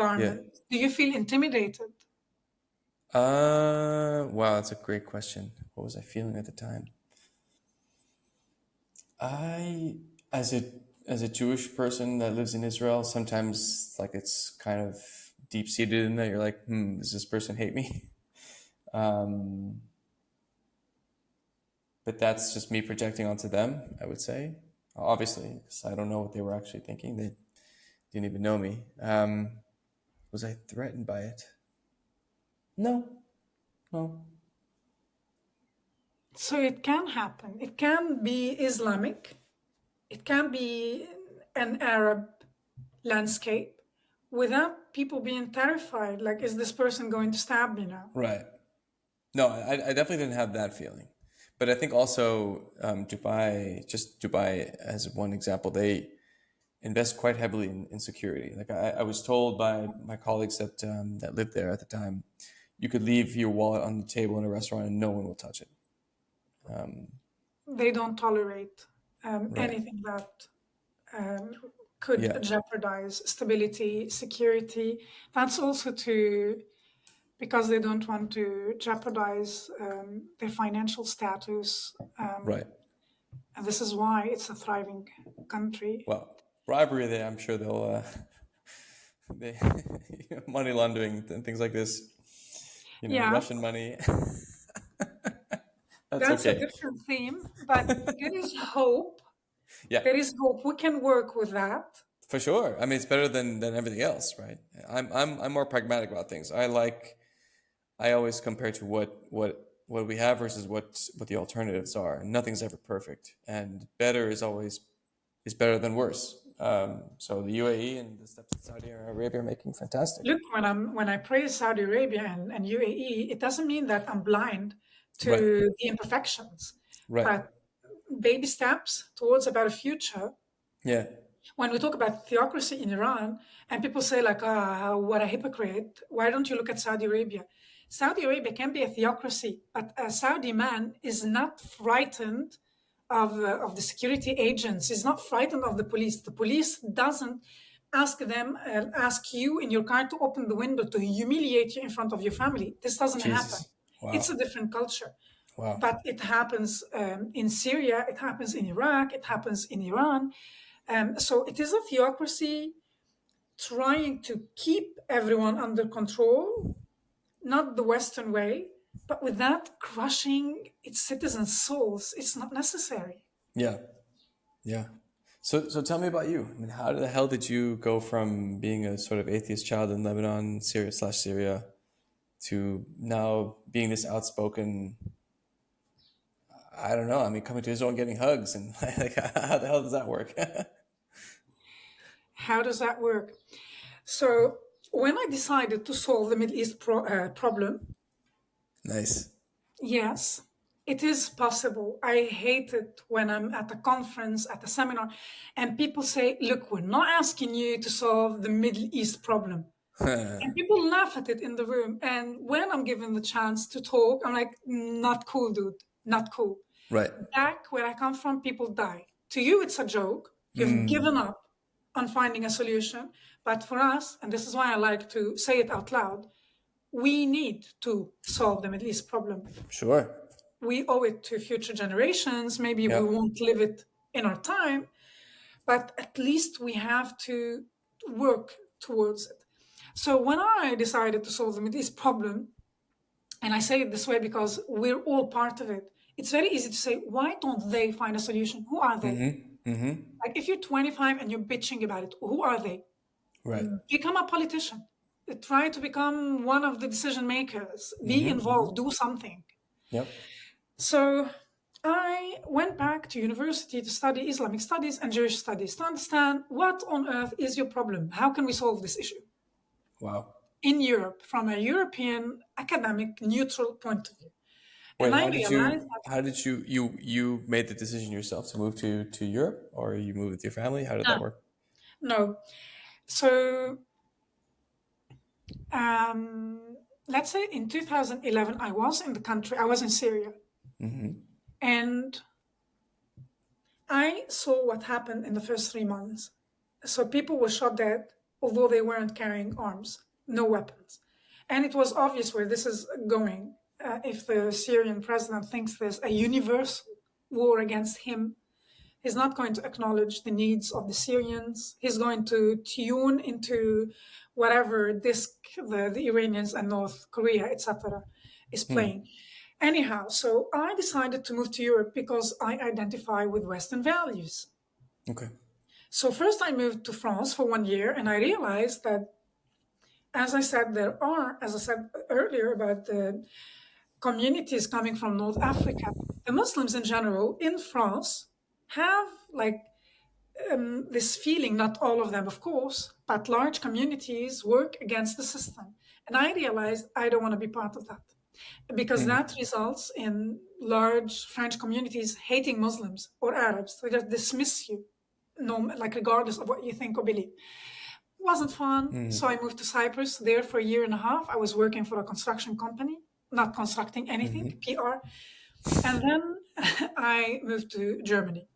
garments, do you feel intimidated? Wow, that's a great question. What was I feeling at the time? I, as a Jewish person that lives in Israel, sometimes like it's kind of deep seated in that you're like, does this person hate me? Um, but that's just me projecting onto them, I would say. Obviously, because I don't know what they were actually thinking. They didn't even know me. Was I threatened by it? No, no. So it can happen. It can be Islamic. It can be an Arab landscape without people being terrified. Like, is this person going to stab me now? Right. No, I definitely didn't have that feeling. But I think also Dubai, just Dubai as one example, they invest quite heavily in security. Like I was told by my colleagues that lived there at the time, you could leave your wallet on the table in a restaurant and no one will touch it. They don't tolerate Right. anything that um, could Yeah. jeopardize stability, security. That's also to because they don't want to jeopardize their financial status. Right. And this is why it's a thriving country. Well, bribery, I'm sure they'll, they, money laundering and things like this, Yeah, Russian money. That's that's a okay. different theme, but there is hope. Yeah. There is hope. We can work with that. For sure. I mean, it's better than everything else, right? I'm more pragmatic about things. I always compare to what we have versus what the alternatives are. Nothing's ever perfect, and better is better than worse. So the UAE and the steps that Saudi Arabia are making fantastic. Look, when I praise Saudi Arabia and UAE, it doesn't mean that I'm blind Right. to the imperfections, Right. but baby steps towards a better future. Yeah. When we talk about theocracy in Iran, and people say like, "Ah, what a hypocrite! Why don't you look at Saudi Arabia?" Saudi Arabia can be a theocracy, but a Saudi man is not frightened of the security agents. Is not frightened of the police. The police doesn't ask you in your car to open the window to humiliate you in front of your family. This doesn't happen. Jesus. It's Wow. a different culture. Wow. But it happens in Syria, it happens in Iraq, it happens in Iran. So it is a theocracy trying to keep everyone under control, not the Western way, but without crushing its citizens' souls. It's not necessary. Yeah. Yeah. So tell me about you. I mean, how the hell did you go from being a sort of atheist child in Lebanon, Syria, to now being this outspoken, I don't know. I mean, coming to Israel and getting hugs and like, how the hell does that work? How does that work? So when I decided to solve the Middle East problem, Nice. yes, it is possible. I hate it when I'm at a conference, at a seminar, and people say, look, we're not asking you to solve the Middle East problem. And people laugh at it in the room. And when I'm given the chance to talk, I'm like, not cool, dude, not cool. Right. Back where I come from, people die. To you, it's a joke. You've given up on finding a solution. But for us, and this is why I like to say it out loud, we need to solve the Middle East problem. Sure. We owe it to future generations. Maybe we Yep. won't live it in our time, but at least we have to work towards it. So when I decided to solve the Middle East problem, and I say it this way because we're all part of it, it's very easy to say, why don't they find a solution? Who are they? Like if you're 25 and you're bitching about it, who are they? Right. Become a politician. Try to become one of the decision makers. Be involved. Do something. Yep. So I went back to university to study Islamic studies and Jewish studies to understand what on earth is your problem? How can we solve this issue Wow. in Europe from a European academic neutral point of view? Wait, And I realized that how did you made the decision yourself to move to Europe, or you moved with your family? How did that work? no. So let's say in 2011, I was in the country, I was in Syria. And I saw what happened in the first 3 months. So people were shot dead, although they weren't carrying arms, no weapons. And it was obvious where this is going. If the Syrian president thinks there's a universal war against him, he's not going to acknowledge the needs of the Syrians. He's going to tune into whatever disc the Iranians and North Korea, etc., is playing. Anyhow, so I decided to move to Europe because I identify with Western values. Okay. So first I moved to France for 1 year, and I realized that, as I said, as I said earlier about the communities coming from North Africa, the Muslims in general in France have like this feeling, not all of them, of course, but large communities work against the system. And I realized I don't want to be part of that because that results in large French communities hating Muslims or Arabs. They just dismiss you, no, like regardless of what you think or believe. It wasn't fun. So I moved to Cyprus. There for a year and a half, I was working for a construction company, not constructing anything, PR. And then I moved to Germany.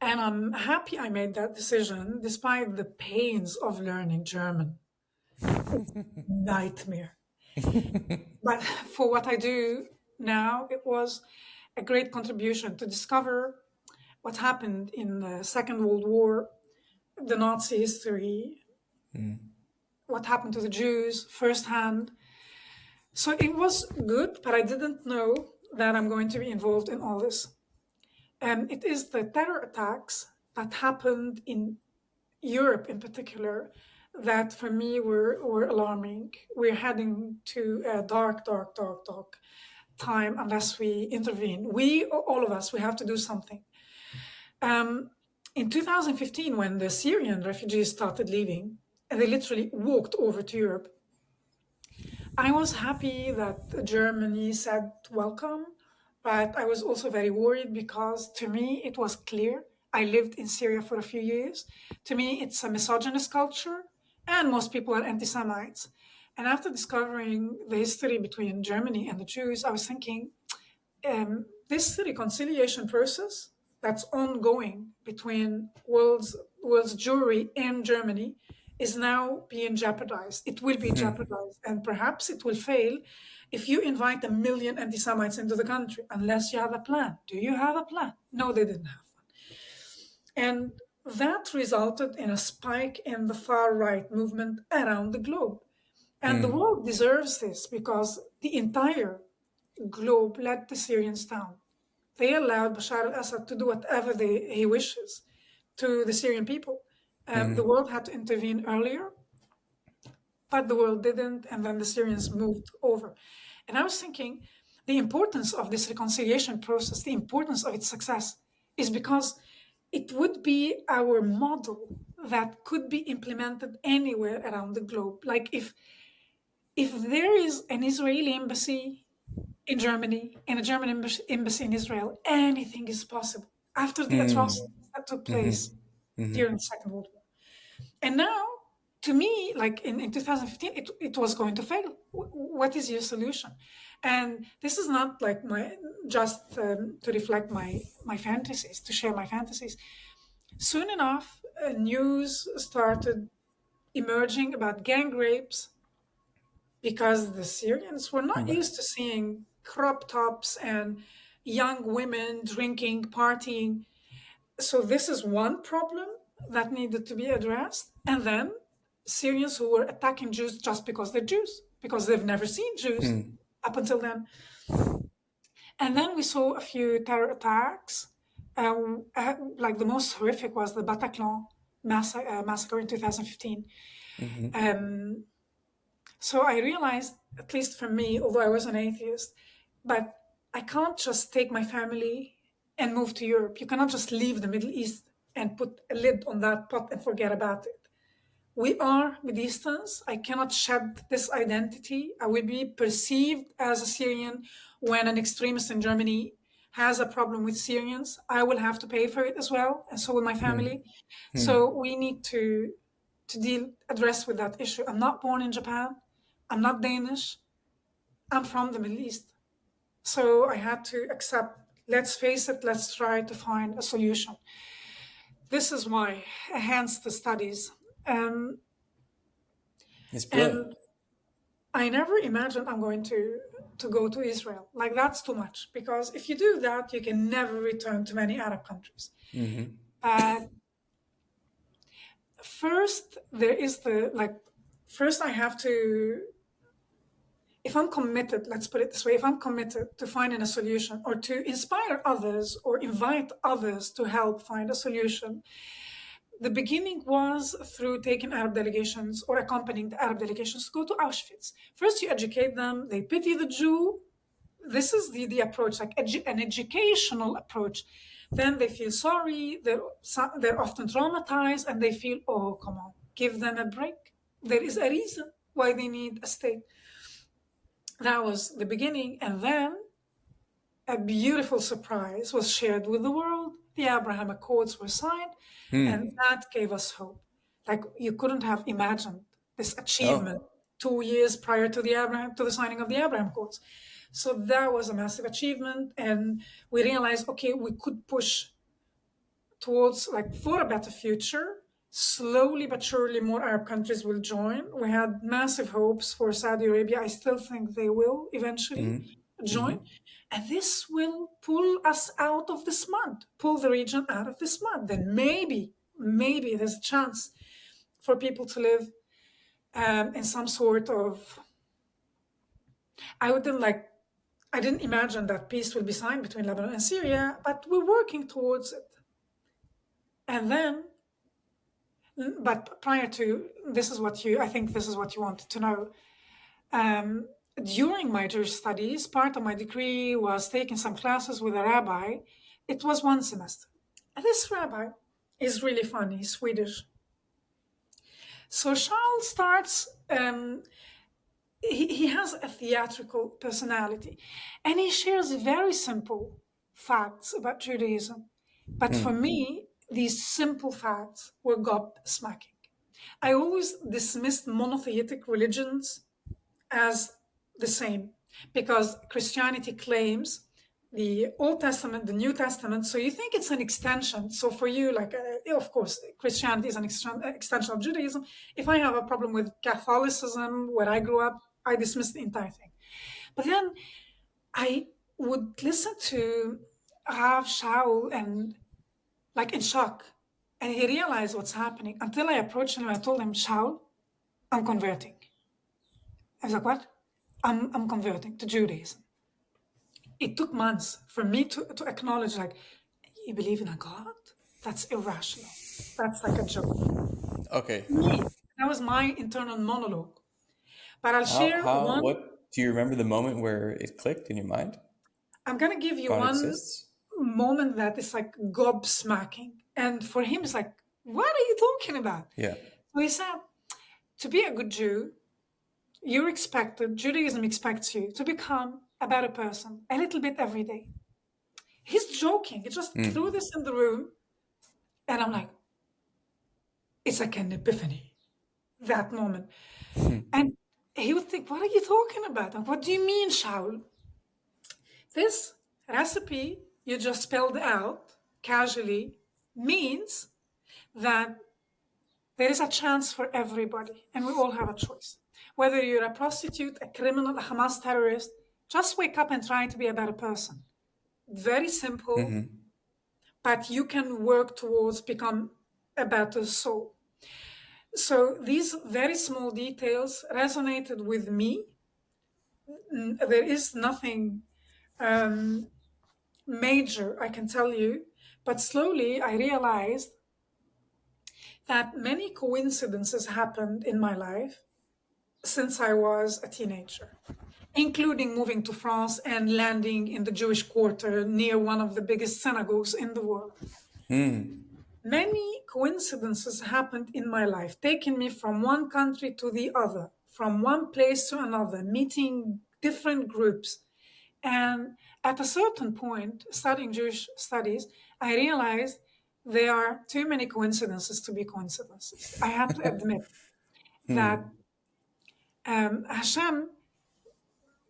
And I'm happy I made that decision despite the pains of learning German. Nightmare. But for what I do now, it was a great contribution to discover what happened in the Second World War, the Nazi history, what happened to the Jews firsthand. So it was good, but I didn't know that I'm going to be involved in all this. And it is the terror attacks that happened in Europe in particular that for me were alarming. We're heading to a dark time unless we intervene. We, all of us, we have to do something. In 2015, when the Syrian refugees started leaving, and they literally walked over to Europe, I was happy that Germany said welcome, but I was also very worried because to me it was clear. I lived in Syria for a few years. To me, it's a misogynist culture, and most people are anti Semites. And after discovering the history between Germany and the Jews, I was thinking this reconciliation process that's ongoing between world's Jewry and Germany is now being jeopardized. It will be jeopardized, and perhaps it will fail if you invite 1 million anti Semites into the country, unless you have a plan. Do you have a plan? No, they didn't have one. And that resulted in a spike in the far right movement around the globe. And the world deserves this because the entire globe let the Syrians down. They allowed Bashar al-Assad to do whatever he wishes to the Syrian people. The world had to intervene earlier, but the world didn't, and then the Syrians moved over. And I was thinking the importance of this reconciliation process, the importance of its success, is because it would be our model that could be implemented anywhere around the globe. Like if there is an Israeli embassy in Germany and a German embassy in Israel, anything is possible after the atrocities that took place during the Second World War. And now, to me, like in 2015, it was going to fail. What is your solution? And this is not like just to reflect my fantasies, to share my fantasies. Soon enough, news started emerging about gang rapes because the Syrians were not used to seeing crop tops and young women drinking, partying. So this is one problem that needed to be addressed. And then Syrians who were attacking Jews just because they're Jews, because they've never seen Jews up until then. And then we saw a few terror attacks. Like the most horrific was the Bataclan massacre in 2015. So I realized, at least for me, although I was an atheist, but I can't just take my family and move to Europe. You cannot just leave the Middle East and put a lid on that pot and forget about it. We are Mideastans. I cannot shed this identity. I will be perceived as a Syrian when an extremist in Germany has a problem with Syrians. I will have to pay for it as well, and so will my family. So we need to address with that issue. I'm not born in Japan. I'm not Danish. I'm from the Middle East. So I had to accept, let's face it, let's try to find a solution. This is why, hence the studies. It's And brilliant. I never imagined I'm going to go to Israel. Like, that's too much, because if you do that, you can never return to many Arab countries. But first, there is first I have to, if I'm committed, let's put it this way, if I'm committed to finding a solution or to inspire others or invite others to help find a solution, the beginning was through taking Arab delegations or accompanying the Arab delegations to go to Auschwitz. First, you educate them, they pity the Jew. This is the approach, like an educational approach. Then they feel sorry, they're often traumatized, and they feel, oh, come on, give them a break. There is a reason why they need a state. That was the beginning. And then a beautiful surprise was shared with the world. The Abraham Accords were signed, and that gave us hope. Like, you couldn't have imagined this achievement Oh. 2 years prior to the signing of the Abraham Accords. So that was a massive achievement, and we realized, okay, we could push towards, like, for a better future. Slowly but surely, more Arab countries will join. We had massive hopes for Saudi Arabia. I still think they will eventually join. And this will pull us out of this mud, pull the region out of this mud. Then maybe there's a chance for people to live in some sort of, I didn't imagine that peace will be signed between Lebanon and Syria, but we're working towards it. And then, but prior to, I think this is what you wanted to know. During my Jewish studies, part of my degree was taking some classes with a rabbi. It was one semester. And this rabbi is really funny, he's Swedish. So Shaul starts, he has a theatrical personality, and he shares very simple facts about Judaism. But for me, these simple facts were gobsmacking. I always dismissed monotheistic religions as the same, because Christianity claims the Old Testament, the New Testament, so you think it's an extension. So for you, of course, Christianity is an extension of Judaism. If I have a problem with Catholicism, where I grew up, I dismiss the entire thing. But then I would listen to Rav Shaul and, like, in shock, and he realized what's happening, until I approached him and I told him, Shaul, I'm converting. I was like, what? I'm converting to Judaism. It took months for me to acknowledge, like, you believe in a God? That's irrational. That's like a joke. Okay. Me, that was my internal monologue. But I'll share one. What do you remember the moment where it clicked in your mind? I'm going to give you God one exists? moment that is like gobsmacking. And for him, it's like, what are you talking about? Yeah. So he said, to be a good Jew, Judaism expects you to become a better person a little bit every day. He's joking. He just threw this in the room. And I'm like, it's like an epiphany, that moment. And he would think, what are you talking about? And what do you mean, Shaul? This recipe you just spelled out casually means that there is a chance for everybody, and we all have a choice. Whether you're a prostitute, a criminal, a Hamas terrorist, just wake up and try to be a better person. Very simple, but you can work towards become a better soul. So these very small details resonated with me. There is nothing major, I can tell you, but slowly I realized that many coincidences happened in my life since I was a teenager, including moving to France and landing in the Jewish quarter near one of the biggest synagogues in the world. Many coincidences happened in my life, taking me from one country to the other, from one place to another, meeting different groups. And at a certain point, studying Jewish studies, I realized there are too many coincidences to be coincidences. I have to admit that Hashem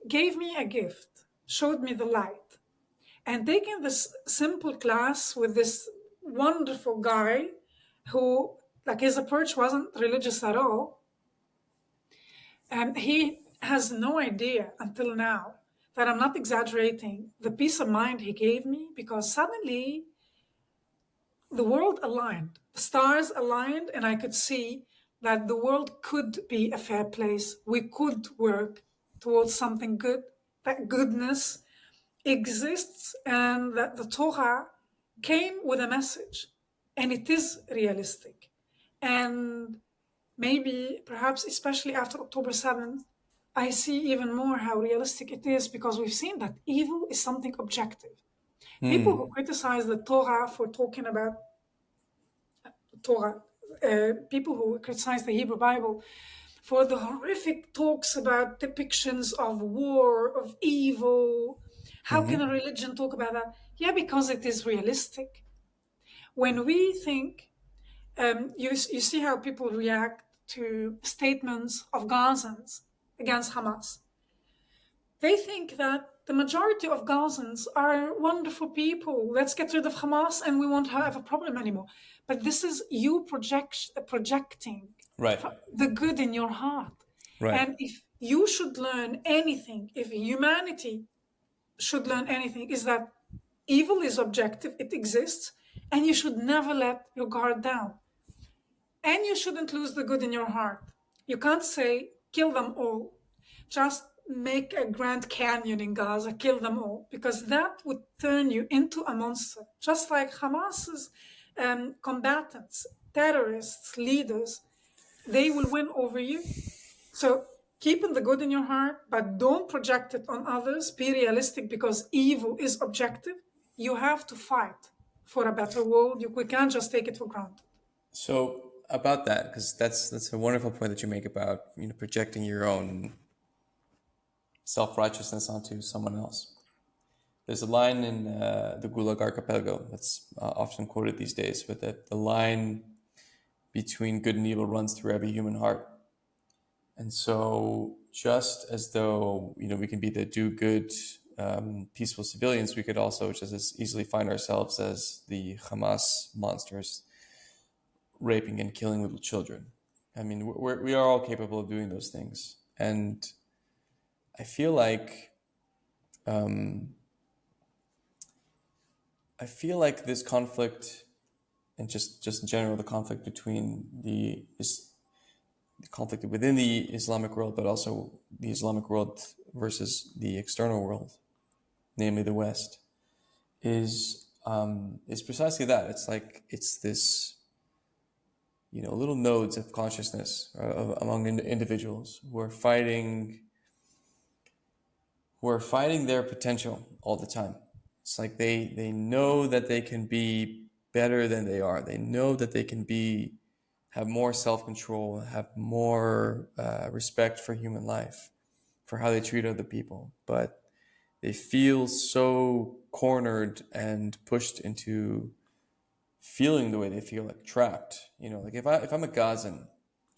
gave me a gift, showed me the light. And taking this simple class with this wonderful guy who, like, his approach wasn't religious at all, he has no idea until now that I'm not exaggerating the peace of mind he gave me, because suddenly the world aligned, the stars aligned, and I could see that the world could be a fair place. We could work towards something good, that goodness exists, and that the Torah came with a message, and it is realistic. And maybe, perhaps, especially after October 7th, I see even more how realistic it is, because we've seen that evil is something objective. People who Hmm. criticize the Torah for talking about Torah, people who criticize the Hebrew Bible for the horrific talks about depictions of war, of evil. How can a Hmm. religion talk about that? Yeah, because it is realistic. When we think, you see how people react to statements of Gazans against Hamas. They think that the majority of Gazans are wonderful people. Let's get rid of Hamas and we won't have a problem anymore. But this is you projecting Right. the good in your heart. Right. And if you should learn anything, if humanity should learn anything, is that evil is objective, it exists, and you should never let your guard down. And you shouldn't lose the good in your heart. You can't say, kill them all. Just make a Grand Canyon in Gaza, kill them all, because that would turn you into a monster. Just like Hamas's combatants, terrorists, leaders, they will win over you. So keeping the good in your heart, but don't project it on others. Be realistic, because evil is objective. You have to fight for a better world. We can't just take it for granted. So about that, because that's a wonderful point that you make about projecting your own self righteousness onto someone else. There's a line in the Gulag Archipelago that's often quoted these days, but that the line between good and evil runs through every human heart. And so, just as though we can be the do-good, peaceful civilians, we could also just as easily find ourselves as the Hamas monsters, raping and killing little children. I mean, we are all capable of doing those things, and I feel like um, this conflict, and just in general, the conflict between the conflict within the Islamic world, but also the Islamic world versus the external world, namely the West, is precisely that. It's like it's this little nodes of consciousness among individuals who are fighting their potential all the time. It's like they know that they can be better than they are. They know that they can have more self-control, have more respect for human life, for how they treat other people. But they feel so cornered and pushed into feeling the way they feel, like trapped. Like if I'm a Gazan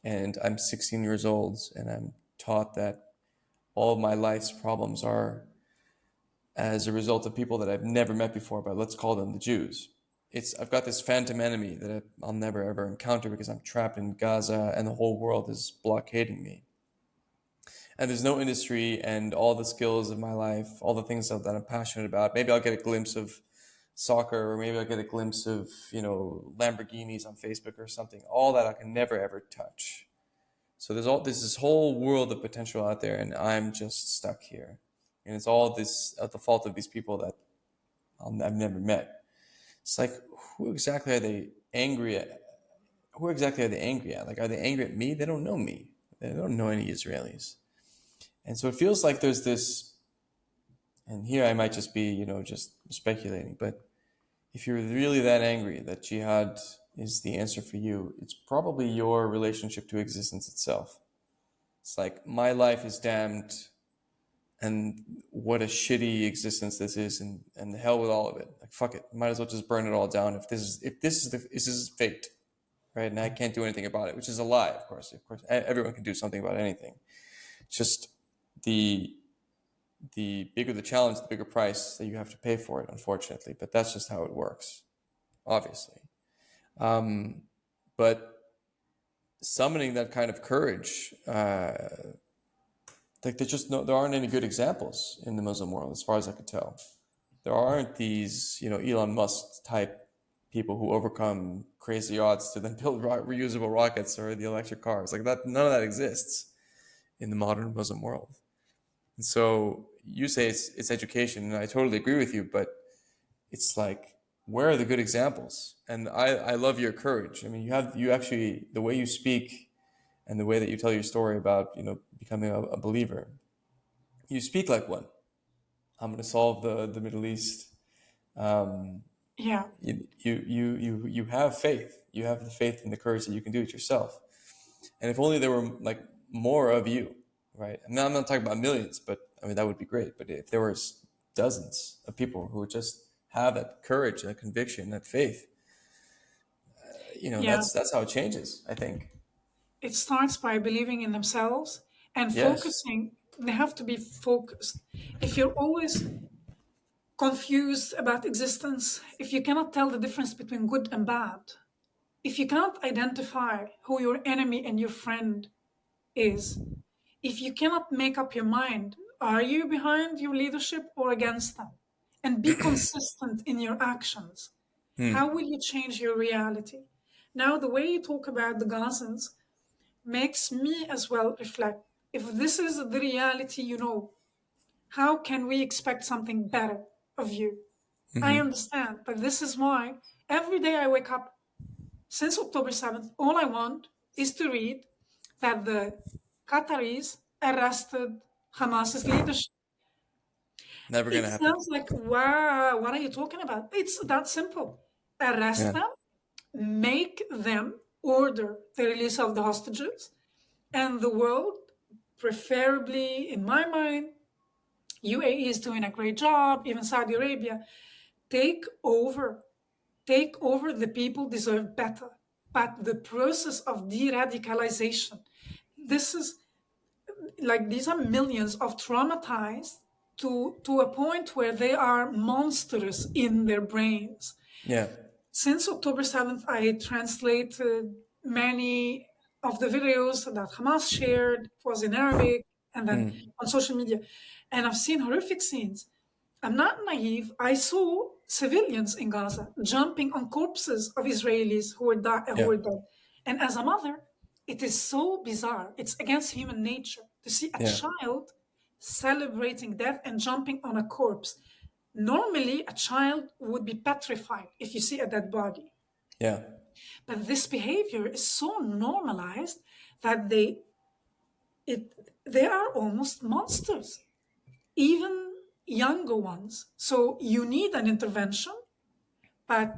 and I'm 16 years old and I'm taught that all of my life's problems are as a result of people that I've never met before, but let's call them the Jews. I've got this phantom enemy that I'll never ever encounter because I'm trapped in Gaza and the whole world is blockading me. And there's no industry and all the skills of my life, all the things that I'm passionate about. Maybe I'll get a glimpse of soccer, or maybe I'll get a glimpse of, Lamborghinis on Facebook or something. All that I can never ever touch. So there's this whole world of potential out there, and I'm just stuck here. And it's all this at the fault of these people that I've never met. It's like, who exactly are they angry at? Who exactly are they angry at? Like, are they angry at me? They don't know me. They don't know any Israelis. And so it feels like there's this, and here I might just be, just speculating, but if you're really that angry that jihad is the answer for you, it's probably your relationship to existence itself. It's like, my life is damned, and what a shitty existence this is, and the hell with all of it. Like, fuck it, might as well just burn it all down if this is fate, right? And I can't do anything about it, which is a lie, of course. Of course, everyone can do something about anything. It's just the bigger the challenge, the bigger price that you have to pay for it, unfortunately. But that's just how it works, obviously. But summoning that kind of courage Like there aren't any good examples in the Muslim world, as far as I could tell. There aren't these, Elon Musk type people who overcome crazy odds to then build reusable rockets or the electric cars. Like that, none of that exists in the modern Muslim world. And so you say it's education, and I totally agree with you, but it's like, where are the good examples? And I love your courage. I mean, you actually, the way you speak and the way that you tell your story about, becoming a believer, you speak like one. I'm going to solve the Middle East. Um, Yeah, you have faith. You have the faith and the courage that you can do it yourself. And if only there were like more of you, right? I mean, I'm not talking about millions, but I mean that would be great. But if there were dozens of people who would just have that courage, that conviction, that faith, yeah. that's how it changes, I think. It starts by believing in themselves and Yes. focusing. They have to be focused. If you're always confused about existence, if you cannot tell the difference between good and bad, if you cannot identify who your enemy and your friend is, if you cannot make up your mind, are you behind your leadership or against them? And be consistent in your actions. How will you change your reality? Now, the way you talk about the Gazans makes me as well reflect. If this is the reality, how can we expect something better of you? I understand, but this is why every day I wake up since October 7th, all I want is to read that the Qataris arrested Hamas's leadership. Never It gonna happen. sounds like, wow, what are you talking about? It's that simple. Arrest Yeah. them, make them order the release of the hostages, and the world, preferably in my mind, UAE is doing a great job, even Saudi Arabia, take over. Take over. The people deserve better. But the process of de radicalization, this is like these are millions of traumatized to a point where they are monsters in their brains. Yeah. Since October 7th, I translated many of the videos that Hamas shared. It was in Arabic and then on social media. And I've seen horrific scenes. I'm not naive. I saw civilians in Gaza jumping on corpses of Israelis who Yeah. were dead. And as a mother, it is so bizarre. It's against human nature to see a Yeah. child celebrating death and jumping on a corpse. Normally, a child would be petrified if you see a dead body. Yeah. But this behavior is so normalized that they are almost monsters, even younger ones. So you need an intervention, but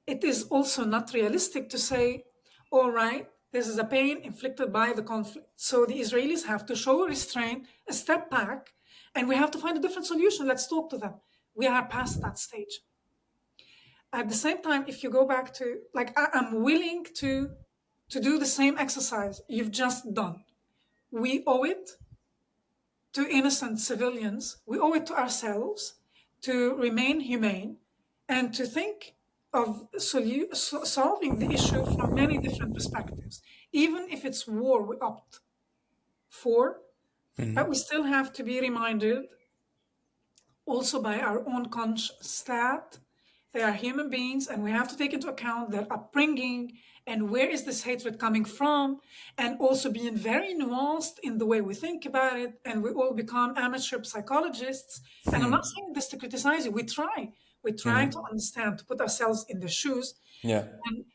it is also not realistic to say, all right, this is a pain inflicted by the conflict. So the Israelis have to show restraint, a step back, and we have to find a different solution. Let's talk to them. We are past that stage. At the same time, if you go back to like I'm willing to do the same exercise you've just done. We owe it to innocent civilians. We owe it to ourselves to remain humane and to think of solving the issue from many different perspectives. Even if it's war we opt for, but we still have to be reminded also by our own conscious that they are human beings and we have to take into account their upbringing and where is this hatred coming from, and also being very nuanced in the way we think about it, and we all become amateur psychologists. And I'm not saying this to criticize you. We try to understand, to put ourselves in the shoes. Yeah. And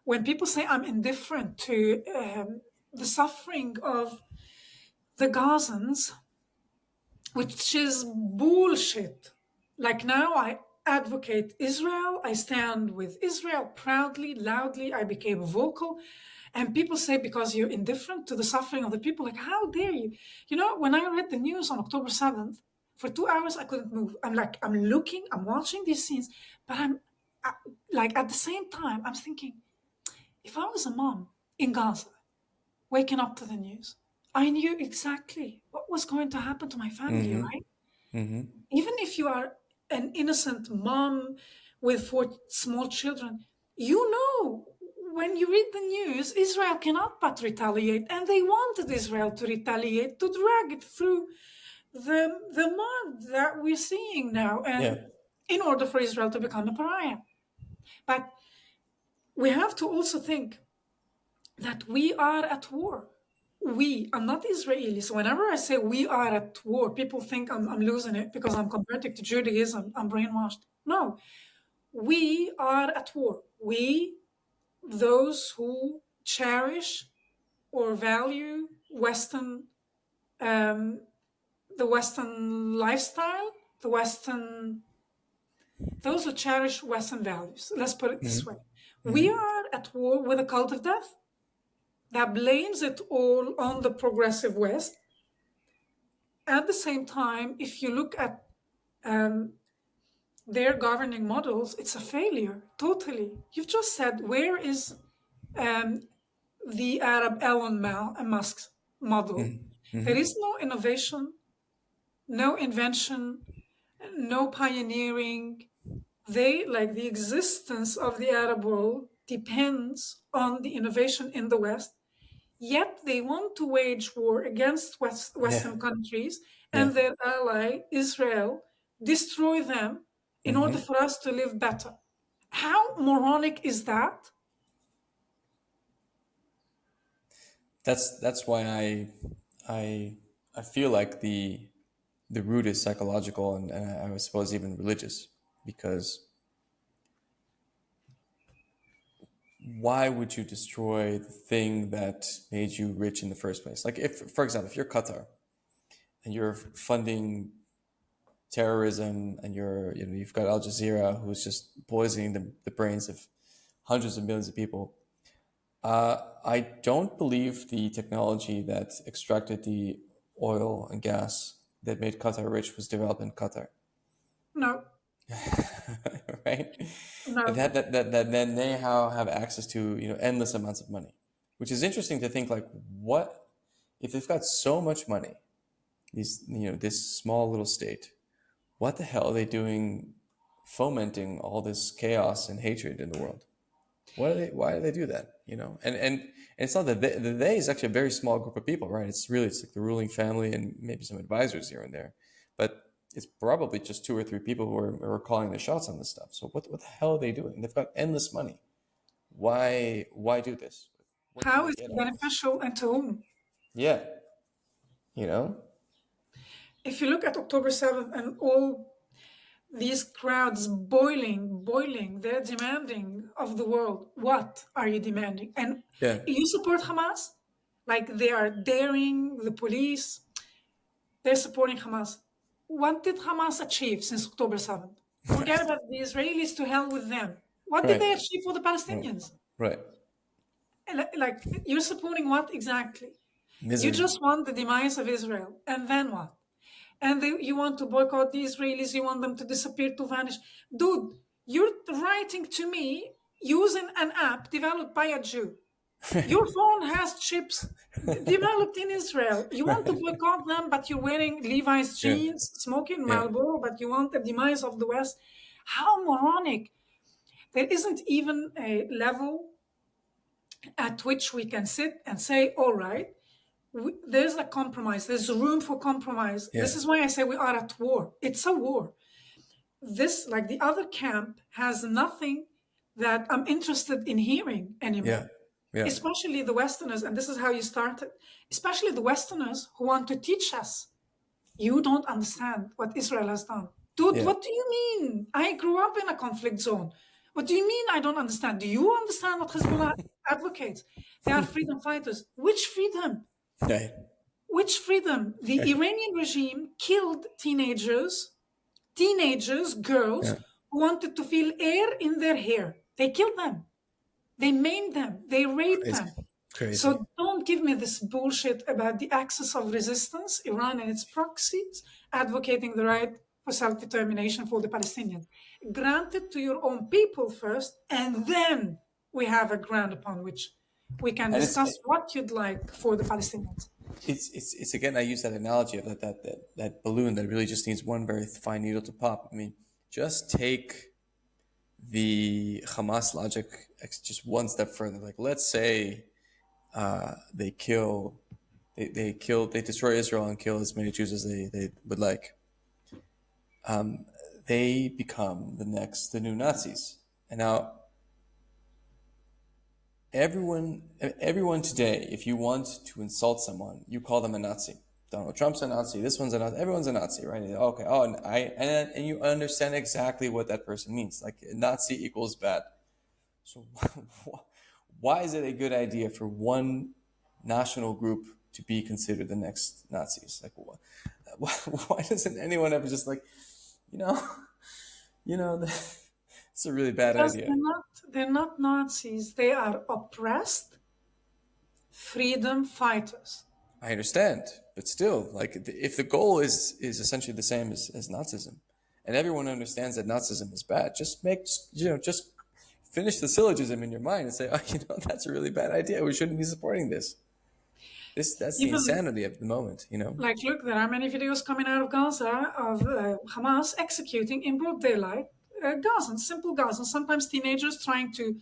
when people say I'm indifferent to the suffering of the Gazans, which is bullshit. Like now, I advocate Israel. I stand with Israel proudly, loudly. I became vocal. And people say, because you're indifferent to the suffering of the people, like, how dare you? When I read the news on October 7th, for 2 hours, I couldn't move. I'm looking, I'm watching these scenes, but like, at the same time, I'm thinking, if I was a mom in Gaza, waking up to the news, I knew exactly what was going to happen to my family, right? Even if you are an innocent mom with 4 small children, you know when you read the news, Israel cannot but retaliate, and they wanted Israel to retaliate, to drag it through the mud that we're seeing now, Yeah. and in order for Israel to become a pariah. But we have to also think that we are at war. I'm not Israeli. So whenever I say we are at war, people think I'm losing it because I'm converted to Judaism. I'm brainwashed. No, we are at war. We, those who cherish or value um, the Western lifestyle, those who cherish Western values. Let's put it this way. We are at war with a cult of death that blames it all on the progressive West. At the same time, if you look at their governing models, it's a failure, totally. You've just said, where is um, the Arab Elon Musk model? There is no innovation, no invention, no pioneering. Like the existence of the Arab world depends on the innovation in the West. Yet they want to wage war against Yeah. Western countries Yeah. and their ally, Israel, destroy them in order for us to live better. How moronic is that? That's why I feel like the root is psychological, and I suppose even religious, because why would you destroy the thing that made you rich in the first place? Like, if, for example, if you're Qatar and you're funding terrorism, and you've got Al Jazeera, who's just poisoning the brains of hundreds of millions of people. I don't believe the technology that extracted the oil and gas that made Qatar rich was developed in Qatar. No, Right? no. That then they have access to endless amounts of money, which is interesting to think, like, what if they've got so much money, this small little state, what the hell are they doing fomenting all this chaos and hatred in the world? Why do they do that? And it's not that they is actually a very small group of people, right? It's like the ruling family and maybe some advisors here and there, but it's probably just two or three people who are calling the shots on this stuff. So what the hell are they doing? They've got endless money. Why do this? What do How they is get it out of this? beneficial and to whom? Yeah, you know. If you look at October 7th and all these crowds boiling, they're demanding of the world. What are you demanding? And Yeah. you support Hamas? Like they are daring the police, they're supporting Hamas. What did Hamas achieve since October 7th? Forget about the Israelis, to hell with them. What did Right. they achieve for the Right. Palestinians? Right. Like, you're supporting what exactly? You Misery. just want the demise of Israel. And then what? And you want to boycott the Israelis, you want them to disappear, to vanish. Dude, you're writing to me using an app developed by a Jew. Your phone has chips developed in Israel. You want to boycott them, but you're wearing Levi's Yeah. jeans, smoking Yeah. Marlboro, but you want the demise of the West. How moronic. There isn't even a level at which we can sit and say, all right, there's a compromise, there's room for compromise. Yeah. This is why I say we are at war. It's a war. This, like the other camp, has nothing that I'm interested in hearing Yeah. anymore, Yeah. especially the Westerners. And this is how you started, especially the Westerners who want to teach us. You don't understand what Israel has done. Dude, Yeah. what do you mean? I grew up in a conflict zone. What do you mean I don't understand? Do you understand what Hezbollah advocates? They are freedom fighters. Which freedom? Right. Which freedom? The Iranian regime killed girls Yeah. who wanted to feel air in their hair. They killed them. They maimed them. They raped Crazy. them. Crazy. So don't give me this bullshit about the axis of resistance, Iran and its proxies, advocating the right for self-determination for the Palestinians. Grant it to your own people first, and then we have a ground upon which we can And discuss what you'd like for the Palestinians. it's again, I use that analogy of that balloon that really just needs one very fine needle to pop. I mean, just take the Hamas logic just one step further. Like, let's say they kill, they destroy Israel and kill as many Jews as they would like. They become the new Nazis. And now everyone today, if you want to insult someone, you call them a Nazi. Donald Trump's a Nazi. This one's a Nazi. Everyone's a Nazi, right? Okay. Oh, and you understand exactly what that person means. Like Nazi equals bad. So why is it a good idea for one national group to be considered the next Nazis? Like, why doesn't anyone ever just like, you know, you know, it's a really bad Because idea. they're not Nazis. They are oppressed freedom fighters. I understand, but still, like, if the goal is essentially the same as Nazism, and everyone understands that Nazism is bad, just finish the syllogism in your mind and say, oh, that's a really bad idea. We shouldn't be supporting this. That's the Even insanity of the moment. like, look, there are many videos coming out of Gaza of Hamas executing in broad daylight Gazans, simple Gazans, sometimes teenagers trying to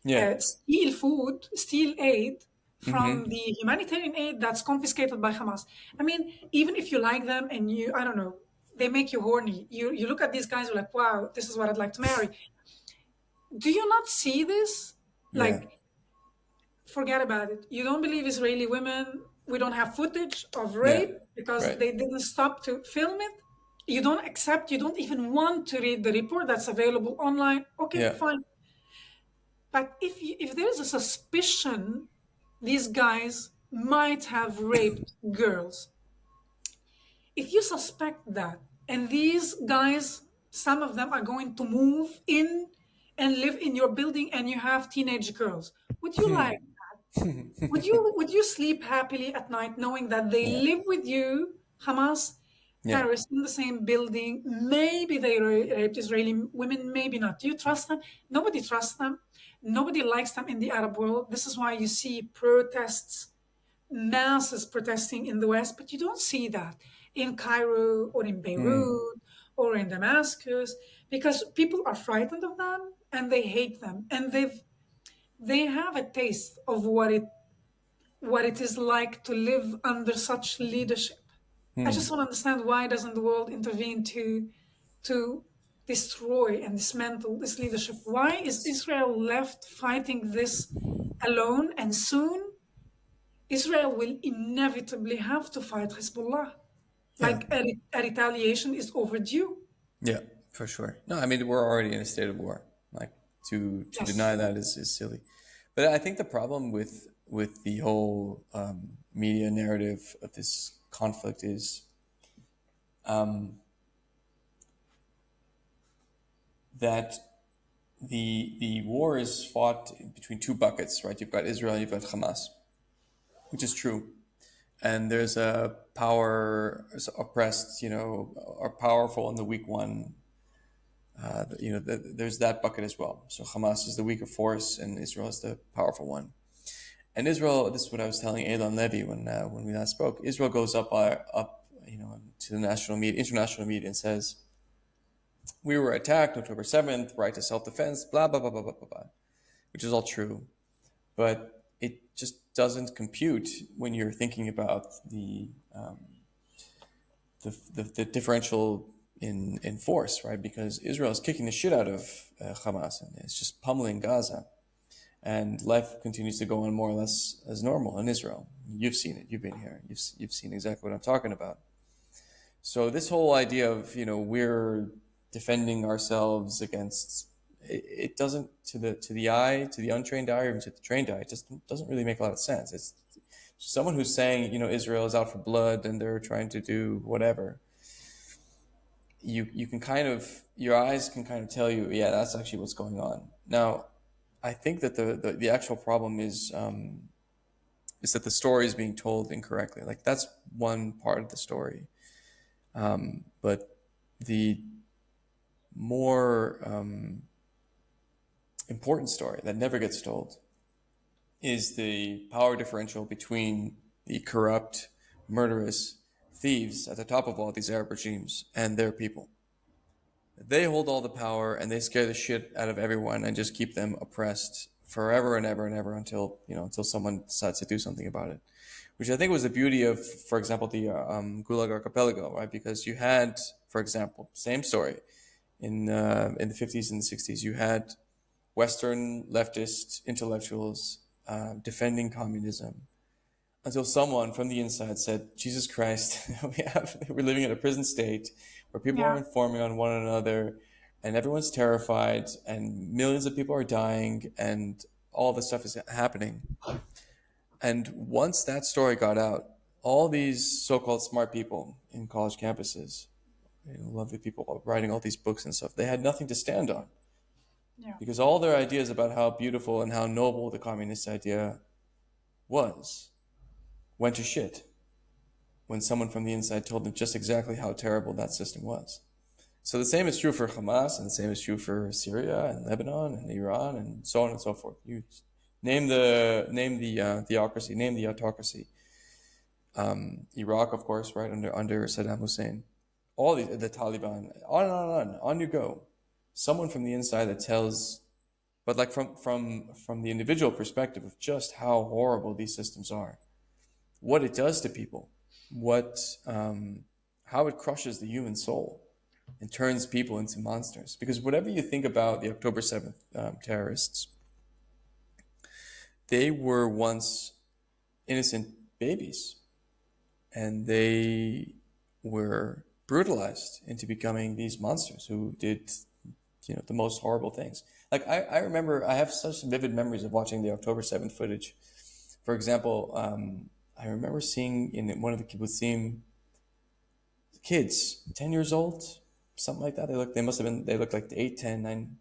Yeah. steal food, steal aid from Mm-hmm. the humanitarian aid that's confiscated by Hamas. I mean, even if you like them and I don't know, they make you horny. You look at these guys, you're like, wow, this is what I'd like to marry. Do you not see this? Yeah. Like, forget about it. You don't believe Israeli women. We don't have footage of Yeah. rape because Right. they didn't stop to film it. You don't accept, you don't even want to read the report that's available online. Okay, Yeah. fine. But if there is a suspicion these guys might have raped girls, if you suspect that, and these guys, some of them are going to move in and live in your building, and you have teenage girls, would you like? Would you sleep happily at night knowing that they Yeah. live with you, Hamas Yeah. terrorists in the same building? Maybe they raped Israeli women, maybe not. Do you trust them? Nobody trusts them. Nobody likes them in the Arab world. This is why you see protests, masses protesting in the West, but you don't see that in Cairo or in Mm. Beirut or in Damascus because people are frightened of them and they hate them, and they have a taste of what it is like to live under such leadership. I just want to understand, why doesn't the world intervene to destroy and dismantle this leadership? Why is Israel left fighting this alone? And soon Israel will inevitably have to fight Hezbollah. Yeah. Like a retaliation is overdue. Yeah. For sure. No, I mean we're already in a state of war. Like to deny Yes. that is silly. But I think the problem with the whole media narrative of this conflict is that the war is fought between two buckets, right? You've got Israel, you've got Hamas, which is true, and there's a power oppressed, are powerful and the weak one. There's that bucket as well. So Hamas is the weaker force, and Israel is the powerful one. And Israel, this is what I was telling Elan Levy when we last spoke. Israel goes up, to the national media, international media, and says, "We were attacked October 7th, right to self-defense, blah blah blah blah blah blah blah," which is all true, but it just doesn't compute when you're thinking about the differential in force, right? Because Israel is kicking the shit out of Hamas, and it's just pummeling Gaza, and life continues to go on more or less as normal in Israel. You've seen it. You've been here. You've seen exactly what I'm talking about. So this whole idea of we're defending ourselves against it doesn't, to the eye, to the untrained eye, or even to the trained eye, it just doesn't really make a lot of sense. It's someone who's saying Israel is out for blood and they're trying to do whatever. You can kind of, your eyes can kind of tell you, yeah, that's actually what's going on. Now, I think that the actual problem is that the story is being told incorrectly. Like that's one part of the story, but the more important story that never gets told is the power differential between the corrupt, murderous thieves at the top of all these Arab regimes and their people. They hold all the power and they scare the shit out of everyone and just keep them oppressed forever and ever and ever until until someone decides to do something about it. Which I think was the beauty of, for example, the Gulag Archipelago, right? Because you had, for example, same story in the 50s and the 60s. You had Western leftist intellectuals defending communism until someone from the inside said, Jesus Christ, we're living in a prison state where people are Yeah. informing on one another and everyone's terrified and millions of people are dying and all this stuff is happening. And once that story got out, all these so-called smart people in college campuses, lovely people writing all these books and stuff, they had nothing to stand on Yeah. because all their ideas about how beautiful and how noble the communist idea was went to shit when someone from the inside told them just exactly how terrible that system was. So the same is true for Hamas, and the same is true for Syria and Lebanon and Iran and so on and so forth. You name the theocracy, name the autocracy. Iraq, of course, right under Saddam Hussein. All the Taliban, on and on you go. Someone from the inside that tells, but like from the individual perspective of just how horrible these systems are, what it does to people, what how it crushes the human soul and turns people into monsters. Because whatever you think about the October 7th terrorists, they were once innocent babies and they were brutalized into becoming these monsters who did the most horrible things. Like I remember, I have such vivid memories of watching the October 7th footage. For example, I remember seeing in one of the kibbutzim kids, 10 years old, something like that. They looked like 8, 9,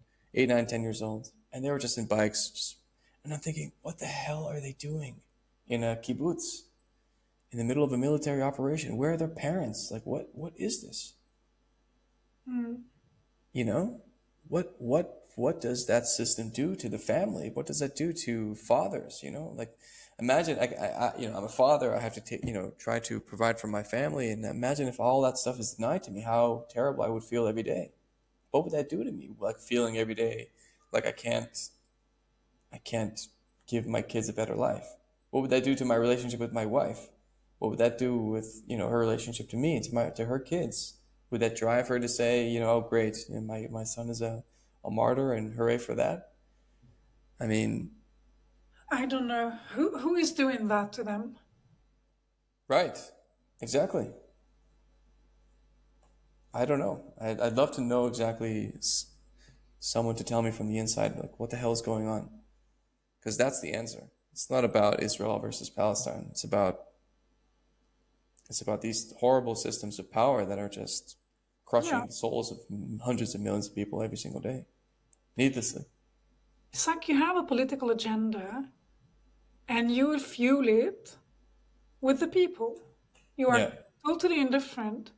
10 years old. And they were just in bikes. And I'm thinking, what the hell are they doing in a kibbutz in the middle of a military operation? Where are their parents? Like, what is this? Mm. You know, what does that system do to the family? What does that do to fathers? Like imagine I'm a father. I have to try to provide for my family, and imagine if all that stuff is denied to me, how terrible I would feel every day. What would that do to me? Like feeling every day like I can't give my kids a better life. What would that do to my relationship with my wife? What would that do with her relationship to me, to her kids? Would that drive her to say, oh great, my son is a martyr and hooray for that? I mean, I don't know who is doing that to them. right, exactly. I don't know. I'd love to know exactly someone to tell me from the inside, like what the hell is going on? Because that's the answer. It's not about Israel versus Palestine. It's about these horrible systems of power that are just Yeah. crushing the souls of hundreds of millions of people every single day, needlessly. It's like you have a political agenda and you will fuel it with the people. You Yeah, are totally indifferent.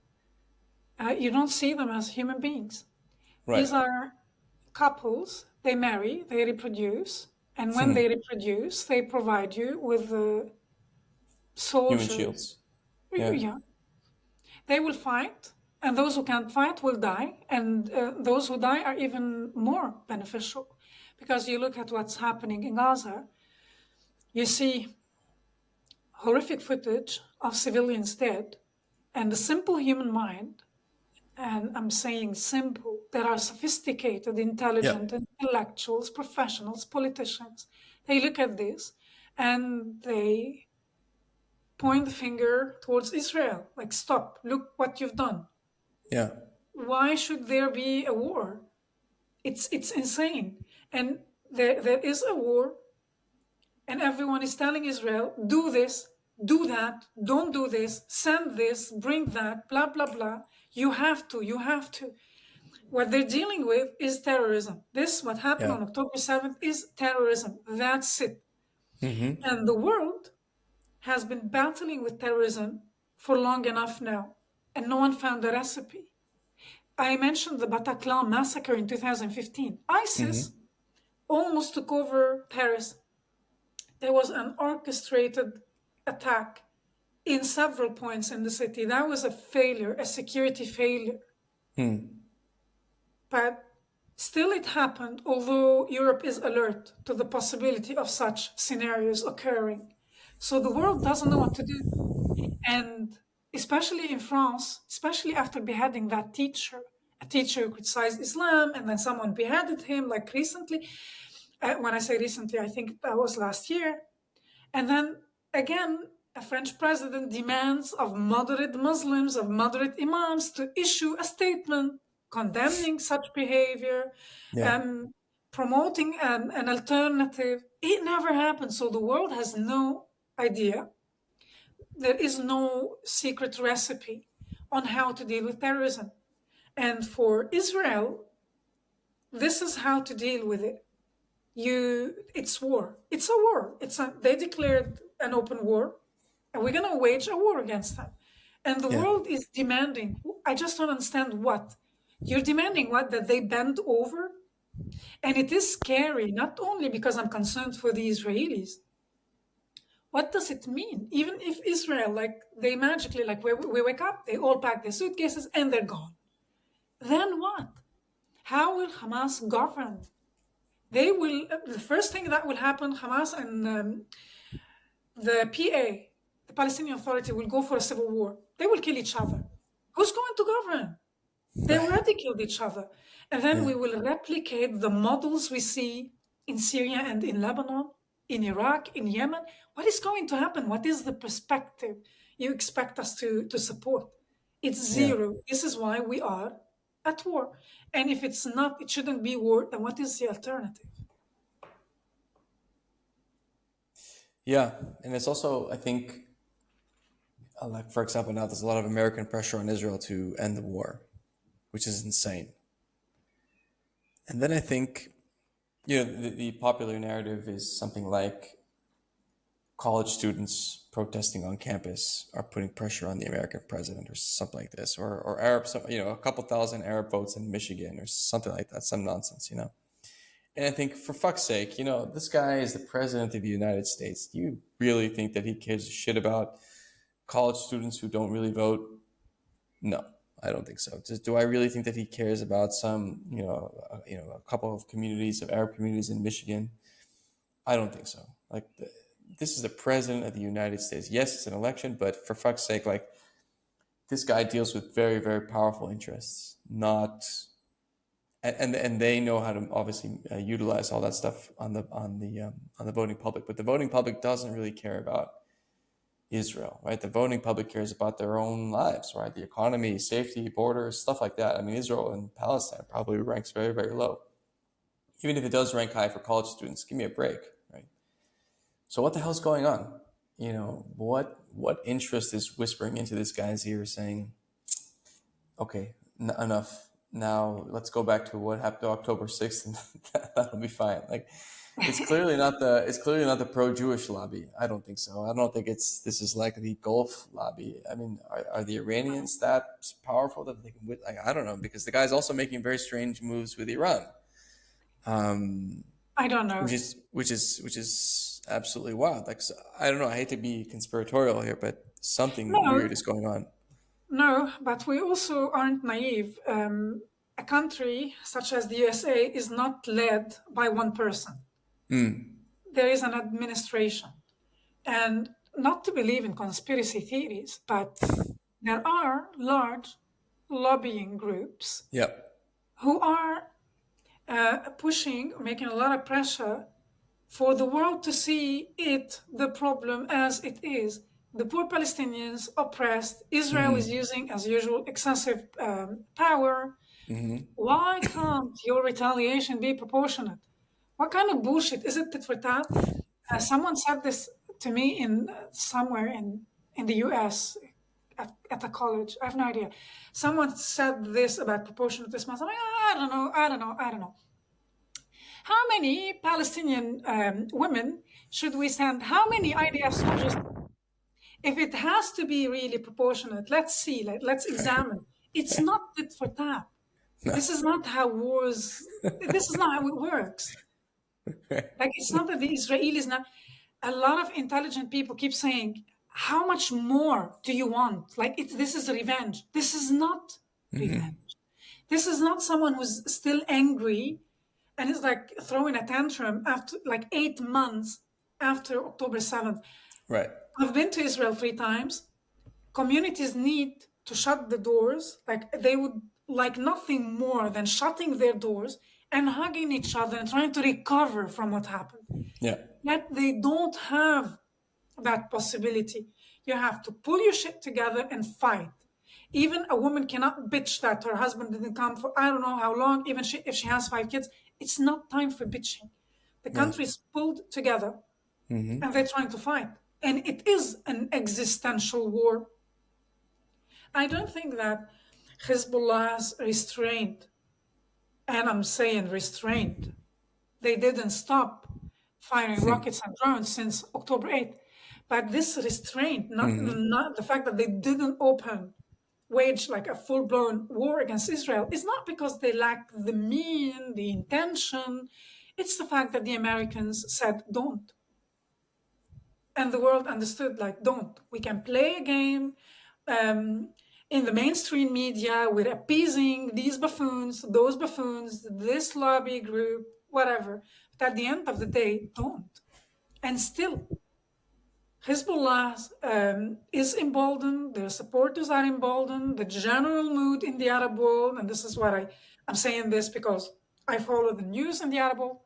You don't see them as human beings. right. These are couples, they marry, they reproduce, and when they reproduce, they provide you with the Human soldiers. shields. Yeah, Yeah, they will fight, and those who can't fight will die, and those who die are even more beneficial. Because you look at what's happening in Gaza, you see horrific footage of civilians dead, and the simple human mind, and I'm saying simple, that are sophisticated, yeah, intelligent, intellectuals, professionals, politicians, they look at this and they point the finger towards Israel, like, stop, look what you've done. yeah, Why should there be a war? It's insane. And there is a war, and everyone is telling Israel, do this, do that, don't do this, send this, bring that, blah, blah, blah. You have to, you have to. What they're dealing with is terrorism. This, what happened yeah. on October 7th, is terrorism. That's it. Mm-hmm. And the world has been battling with terrorism for long enough now, and no one found a recipe. I mentioned the Bataclan massacre in 2015. Mm-hmm. ISIS almost took over Paris. There was an orchestrated attack in several points in the city. That was a failure, a security failure. Hmm. But still it happened, although Europe is alert to the possibility of such scenarios occurring. So the world doesn't know what to do. And especially in France, especially after beheading that teacher, a teacher who criticized Islam, and then someone beheaded him like recently. When I say recently, I think that was last year. And then again, a French president demands of moderate Muslims, of moderate imams, to issue a statement condemning such behavior, Yeah. um, promoting an alternative. It never happened. So the world has no idea. There is no secret recipe on how to deal with terrorism. And for Israel, this is how to deal with it. It's war. It's a war. They declared an open war, and we're gonna wage a war against them. And the Yeah. world is demanding. I just don't understand what. You're demanding what? That they bend over? And it is scary, not only because I'm concerned for the Israelis. What does it mean? Even if Israel, like they magically, like we wake up, they all pack their suitcases and they're gone. Then what? How will Hamas govern? They will, the first thing that will happen, Hamas and the PA, the Palestinian Authority, will go for a civil war. They will kill each other. Who's going to govern? They Right. already killed each other. And then Yeah. we will replicate the models we see in Syria and in Lebanon, in Iraq, in Yemen. What is going to happen? What is the perspective you expect us to support? It's Yeah. zero. This is why we are at war. And if it's not, it shouldn't be war, then what is the alternative? Yeah. And it's also, I think, like for example, now there's a lot of American pressure on Israel to end the war, which is insane. And then I think, the popular narrative is something like college students protesting on campus are putting pressure on the American president or something like this, or Arabs, a couple thousand Arab votes in Michigan or something like that, some nonsense. And I think, for fuck's sake, this guy is the president of the United States. Do you really think that he cares a shit about college students who don't really vote? No, I don't think so. Do I really think that he cares about some, a couple of communities, of Arab communities in Michigan? I don't think so. Like, this is the president of the United States. Yes, it's an election, but for fuck's sake, like, this guy deals with very, very powerful interests, not, and they know how to obviously utilize all that stuff on the voting public. But the voting public doesn't really care about Israel, right? The voting public cares about their own lives, right? The economy, safety, borders, stuff like that. I mean, Israel and Palestine probably ranks very, very low. Even if it does rank high for college students, give me a break, right? So what the hell's going on? What interest is whispering into this guy's ear saying, okay, enough. Now let's go back to what happened October 6th and that'll be fine. Like, it's clearly not the pro-Jewish lobby. I don't think so. I don't think this is like the Gulf lobby. I mean, are the Iranians that powerful that they can, like, I don't know, because the guy's also making very strange moves with Iran. I don't which know. is which is absolutely wild. Like, so, I don't know. I hate to be conspiratorial here, but something No, weird is going on. no, but we also aren't naive. A country such as the USA is not led by one person. There is an administration. And not to believe in conspiracy theories, but there are large lobbying groups Yep. who are pushing, making a lot of pressure for the world to see the problem as it is. The poor Palestinians oppressed. Israel is using, as usual, excessive power. Why can't your retaliation be proportionate? What kind of bullshit is it tit for tat? Someone said this to me in somewhere in the U.S. At a college. I have no idea. Someone said this about proportionate response. I'm like, I don't know. How many Palestinian women should we send? How many IDF soldiers? If it has to be really proportionate, let's see. Let's examine. It's not tit for tat. No. This is not how wars. This is not how it works. Like, it's not that the Israelis now. A lot of intelligent people keep saying, "How much more do you want?" Like, this is revenge. This is not revenge. This is not someone who's still angry and is like throwing a tantrum after like 8 months after October 7th. Right. I've been to Israel 3 times. Communities need to shut the doors. Like they would like nothing more than shutting their doors and hugging each other and trying to recover from what happened. Yeah. Yet they don't have that possibility. You have to pull your shit together and fight. Even a woman cannot bitch that her husband didn't come for I don't know how long, even if she has 5 kids. It's not time for bitching. The Yeah. country is pulled together and they're trying to fight. And it is an existential war. I don't think that Hezbollah's restraint, and I'm saying restraint, they didn't stop firing rockets and drones since October 8th. But this restraint, not the fact that they didn't wage like a full-blown war against Israel, is not because they lacked the intention. It's the fact that the Americans said don't. And the world understood, like, don't. We can play a game in the mainstream media. We're appeasing these buffoons, those buffoons, this lobby group, whatever. But at the end of the day, don't. And still, Hezbollah is emboldened, their supporters are emboldened, the general mood in the Arab world, and this is what I'm saying this because I follow the news in the Arab world.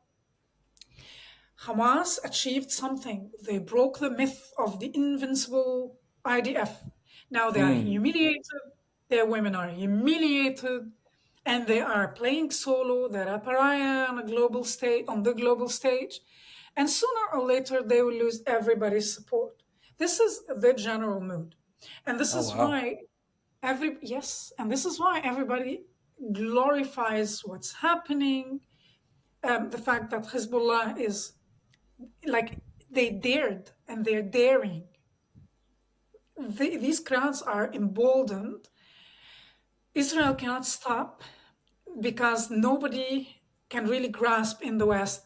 Hamas achieved something. They broke the myth of the invincible IDF. Now they are humiliated, their women are humiliated, and they are playing solo. They're a pariah on the global stage. And sooner or later, they will lose everybody's support. This is the general mood. And this Oh is wow. why this is why everybody glorifies what's happening. The fact that Hezbollah is like they dared and they're daring. These crowds are emboldened. Israel cannot stop because nobody can really grasp in the West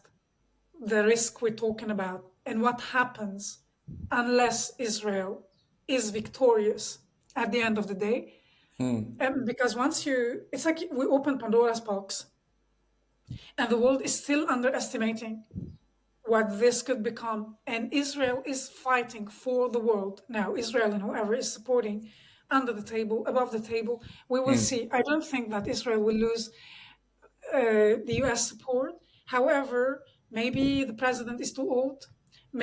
the risk we're talking about and what happens unless Israel is victorious at the end of the day. Because it's like we open Pandora's box and the world is still underestimating what this could become. And Israel is fighting for the world now. Israel and whoever is supporting under the table, above the table, we will see. I don't think that Israel will lose the US support. However, maybe the president is too old.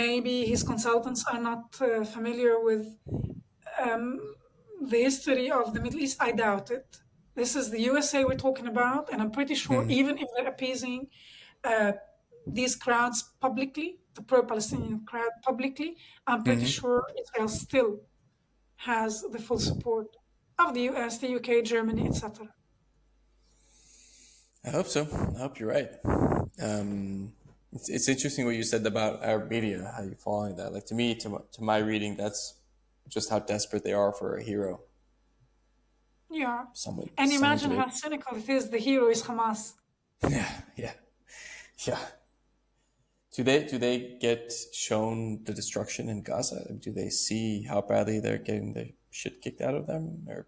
Maybe his consultants are not familiar with the history of the Middle East. I doubt it. This is the USA we're talking about, and I'm pretty sure even if they're appeasing these crowds publicly, the pro-Palestinian crowd publicly, I'm pretty sure Israel still has the full support of the US, the UK, Germany, etc. I hope so. I hope you're right. It's interesting what you said about Arab media, how you're following that. Like to me, to my reading, that's just how desperate they are for a hero. Yeah. Someone, And someone imagine to. how cynical it is. The hero is Hamas. Yeah, yeah, yeah. Do they get shown the destruction in Gaza? Do they see how badly they're getting the shit kicked out of them, or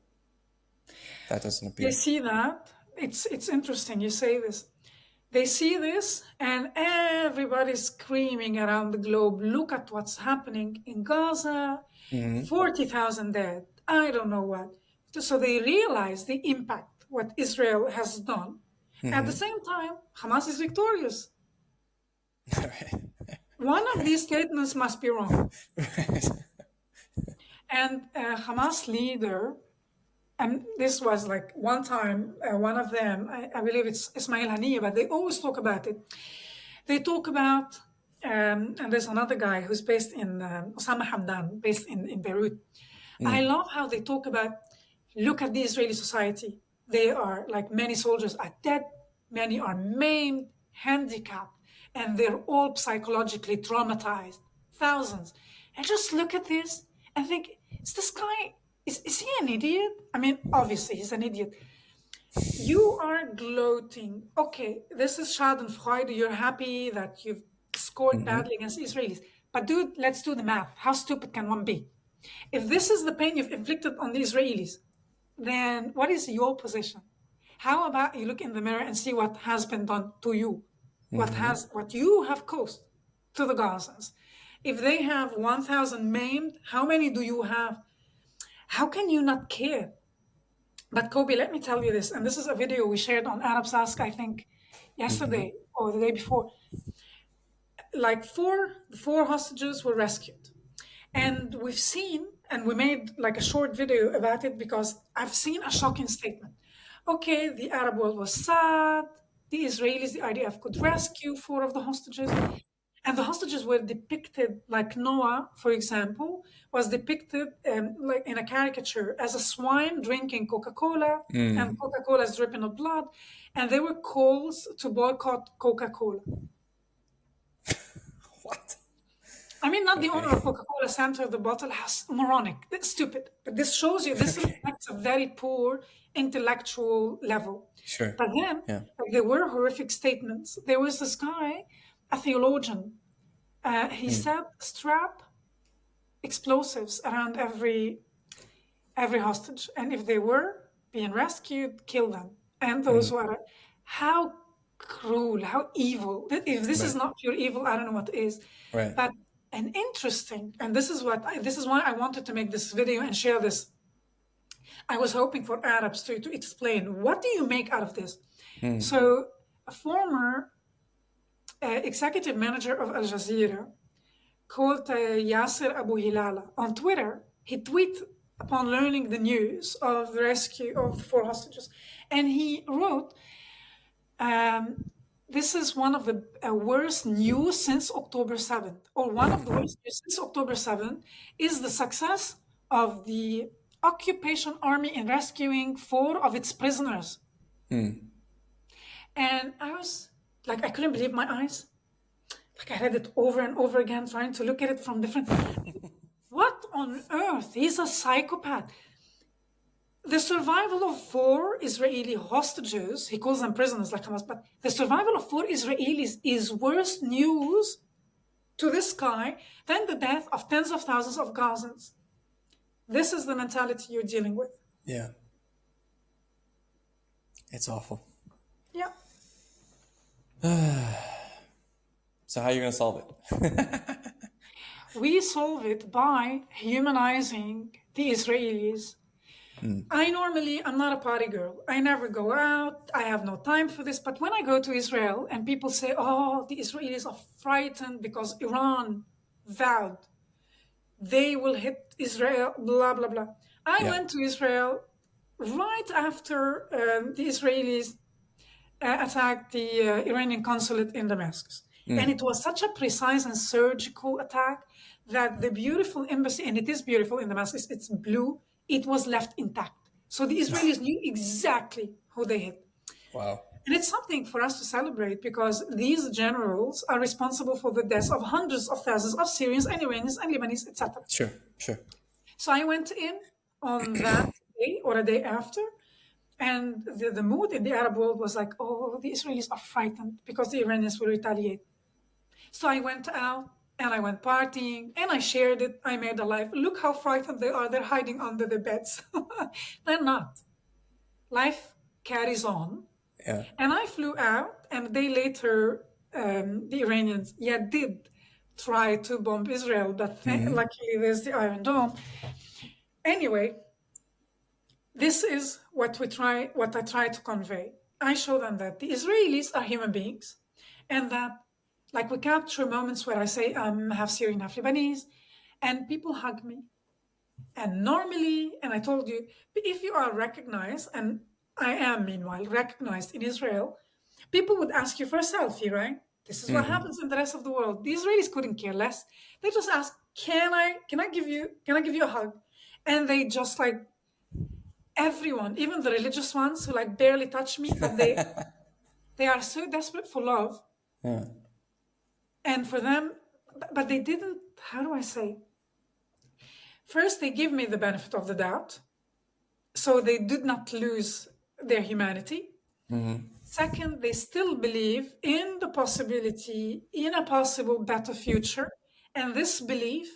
that doesn't They appear? see that. It's interesting you say this. They see this and everybody's screaming around the globe, look at what's happening in Gaza, 40,000 dead, I don't know what. So they realize the impact, what Israel has done. At the same time, Hamas is victorious. One of these statements must be wrong. And Hamas leader, and this was like one time, one of them, I believe it's Ismail Haniyeh, but they always talk about it. They talk about, and there's another guy who's based in Osama Hamdan, based in Beirut. I love how they talk about, look at the Israeli society. They are like many soldiers are dead, many are maimed, handicapped, and they're all psychologically traumatized. Thousands. And just look at this and think, is this guy, is he an idiot? I mean, obviously he's an idiot. You are gloating. Okay, this is Schadenfreude. You're happy that you've scored badly against Israelis. But dude, let's do the math. How stupid can one be? If this is the pain you've inflicted on the Israelis, then what is your position? How about you look in the mirror and see what has been done to you, what you have caused to the Gazans? If they have 1,000 maimed, how many do you have? How can you not care? But Kobe, let me tell you this, and this is a video we shared on Arabs Ask, I think, yesterday or the day before. Like four hostages were rescued. And we've seen, and we made like a short video about it because I've seen a shocking statement. Okay, the Arab world was sad. The Israelis, the IDF could rescue four of the hostages. And the hostages were depicted, like Noah, for example, was depicted like in a caricature as a swine drinking Coca-Cola, and Coca-Cola is dripping of blood. And there were calls to boycott Coca-Cola. What? I mean, not the Okay. owner of Coca-Cola center the bottle. Has moronic. That's stupid. But this shows you, this reflects a very poor intellectual level. Sure. But then, Yeah. like, there were horrific statements. There was this guy, a theologian. He said, strap explosives around every hostage, and if they were being rescued, kill them. And those who are, how cruel, how evil. If this is Right. not pure evil, I don't know what is. Right. But and interesting, and this is why I wanted to make this video and share this. I was hoping for Arabs to explain, what do you make out of this? So a former executive manager of Al Jazeera called Yasser Abu Hilala on Twitter. He tweeted upon learning the news of the rescue of the four hostages, and he wrote, this is one of the worst news since October 7th, or one of the worst news since October 7th is the success of the occupation army in rescuing four of its prisoners. And I was like, I couldn't believe my eyes. Like, I read it over and over again, trying to look at it from different. What on earth? He's a psychopath. The survival of four Israeli hostages, he calls them prisoners like Hamas, but the survival of four Israelis is worse news to this guy than the death of tens of thousands of Gazans. This is the mentality you're dealing with. Yeah. It's awful. Yeah. So how are you going to solve it? We solve it by humanizing the Israelis. I'm not a party girl. I never go out. I have no time for this. But when I go to Israel and people say, oh, the Israelis are frightened because Iran vowed they will hit Israel, blah, blah, blah. I went to Israel right after the Israelis attacked the Iranian consulate in Damascus. And it was such a precise and surgical attack that the beautiful embassy, and it is beautiful in Damascus, it's blue, it was left intact. So the Israelis knew exactly who they hit. Wow. And it's something for us to celebrate because these generals are responsible for the deaths of hundreds of thousands of Syrians and Iranians and Lebanese, etc. Sure, sure. So I went in on that day or a day after, and the mood in the Arab world was like, oh, the Israelis are frightened because the Iranians will retaliate. So I went out and I went partying and I shared it. I made a live. Look how frightened they are. They're hiding under the beds. They're not. Life carries on. Yeah. And I flew out, and a day later, the Iranians did try to bomb Israel, but luckily there's the Iron Dome. Anyway, this is what I try to convey. I show them that the Israelis are human beings, and that, like, we capture moments where I say I'm half Syrian, half Lebanese, and people hug me. And normally, and I told you, if you are recognized, and I am meanwhile recognized in Israel, people would ask you for a selfie, right? This is what happens in the rest of the world. The Israelis couldn't care less. They just ask, can I give you a hug? And they just, like, everyone, even the religious ones who like barely touch me, but they are so desperate for love. Yeah. And for them, but they didn't, how do I say? First, they give me the benefit of the doubt. So they did not lose their humanity. Second, they still believe in the possibility, in a possible better future. And this belief,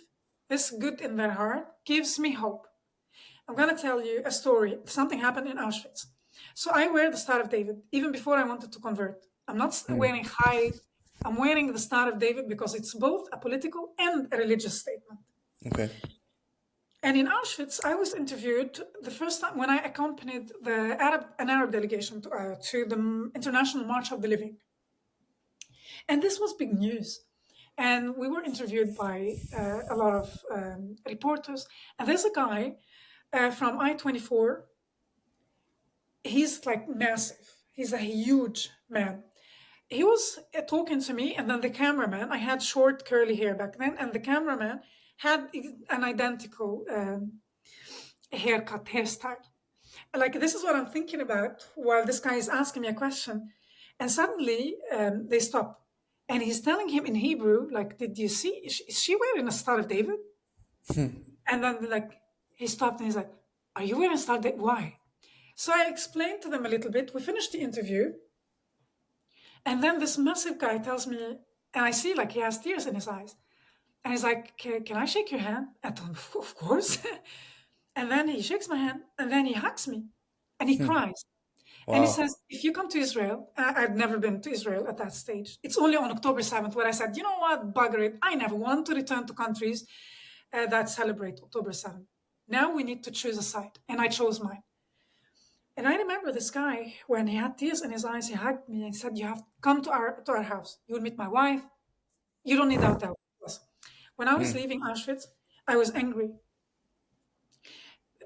this good in their heart, gives me hope. I'm going to tell you a story. Something happened in Auschwitz. So I wear the Star of David even before I wanted to convert. I'm not Mm. wearing high. I'm wearing the Star of David because it's both a political and a religious statement. Okay. And in Auschwitz, I was interviewed the first time when I accompanied an Arab delegation to the International March of the Living. And this was big news. And we were interviewed by a lot of reporters. And there's a guy from I-24. He's like massive. He's a huge man. He was talking to me, and then the cameraman, I had short curly hair back then, and the cameraman had an identical hairstyle. Like, this is what I'm thinking about while this guy is asking me a question. And suddenly they stop. And he's telling him in Hebrew, like, did you see, is she wearing a Star of David? And then, like, he stopped and he's like, are you wearing a Star of David? Why? So I explained to them a little bit. We finished the interview. And then this massive guy tells me, and I see like he has tears in his eyes. And he's like, can I shake your hand? I told him, of course. And then he shakes my hand and then he hugs me and he cries. And he Wow. says, if you come to Israel, I'd never been to Israel at that stage. It's only on October 7th where I said, you know what, bugger it. I never want to return to countries that celebrate October 7th. Now we need to choose a side. And I chose mine. And I remember this guy, when he had tears in his eyes, he hugged me and said, you have to come to our house. You will meet my wife. You don't need a hotel. When I was leaving Auschwitz, I was angry.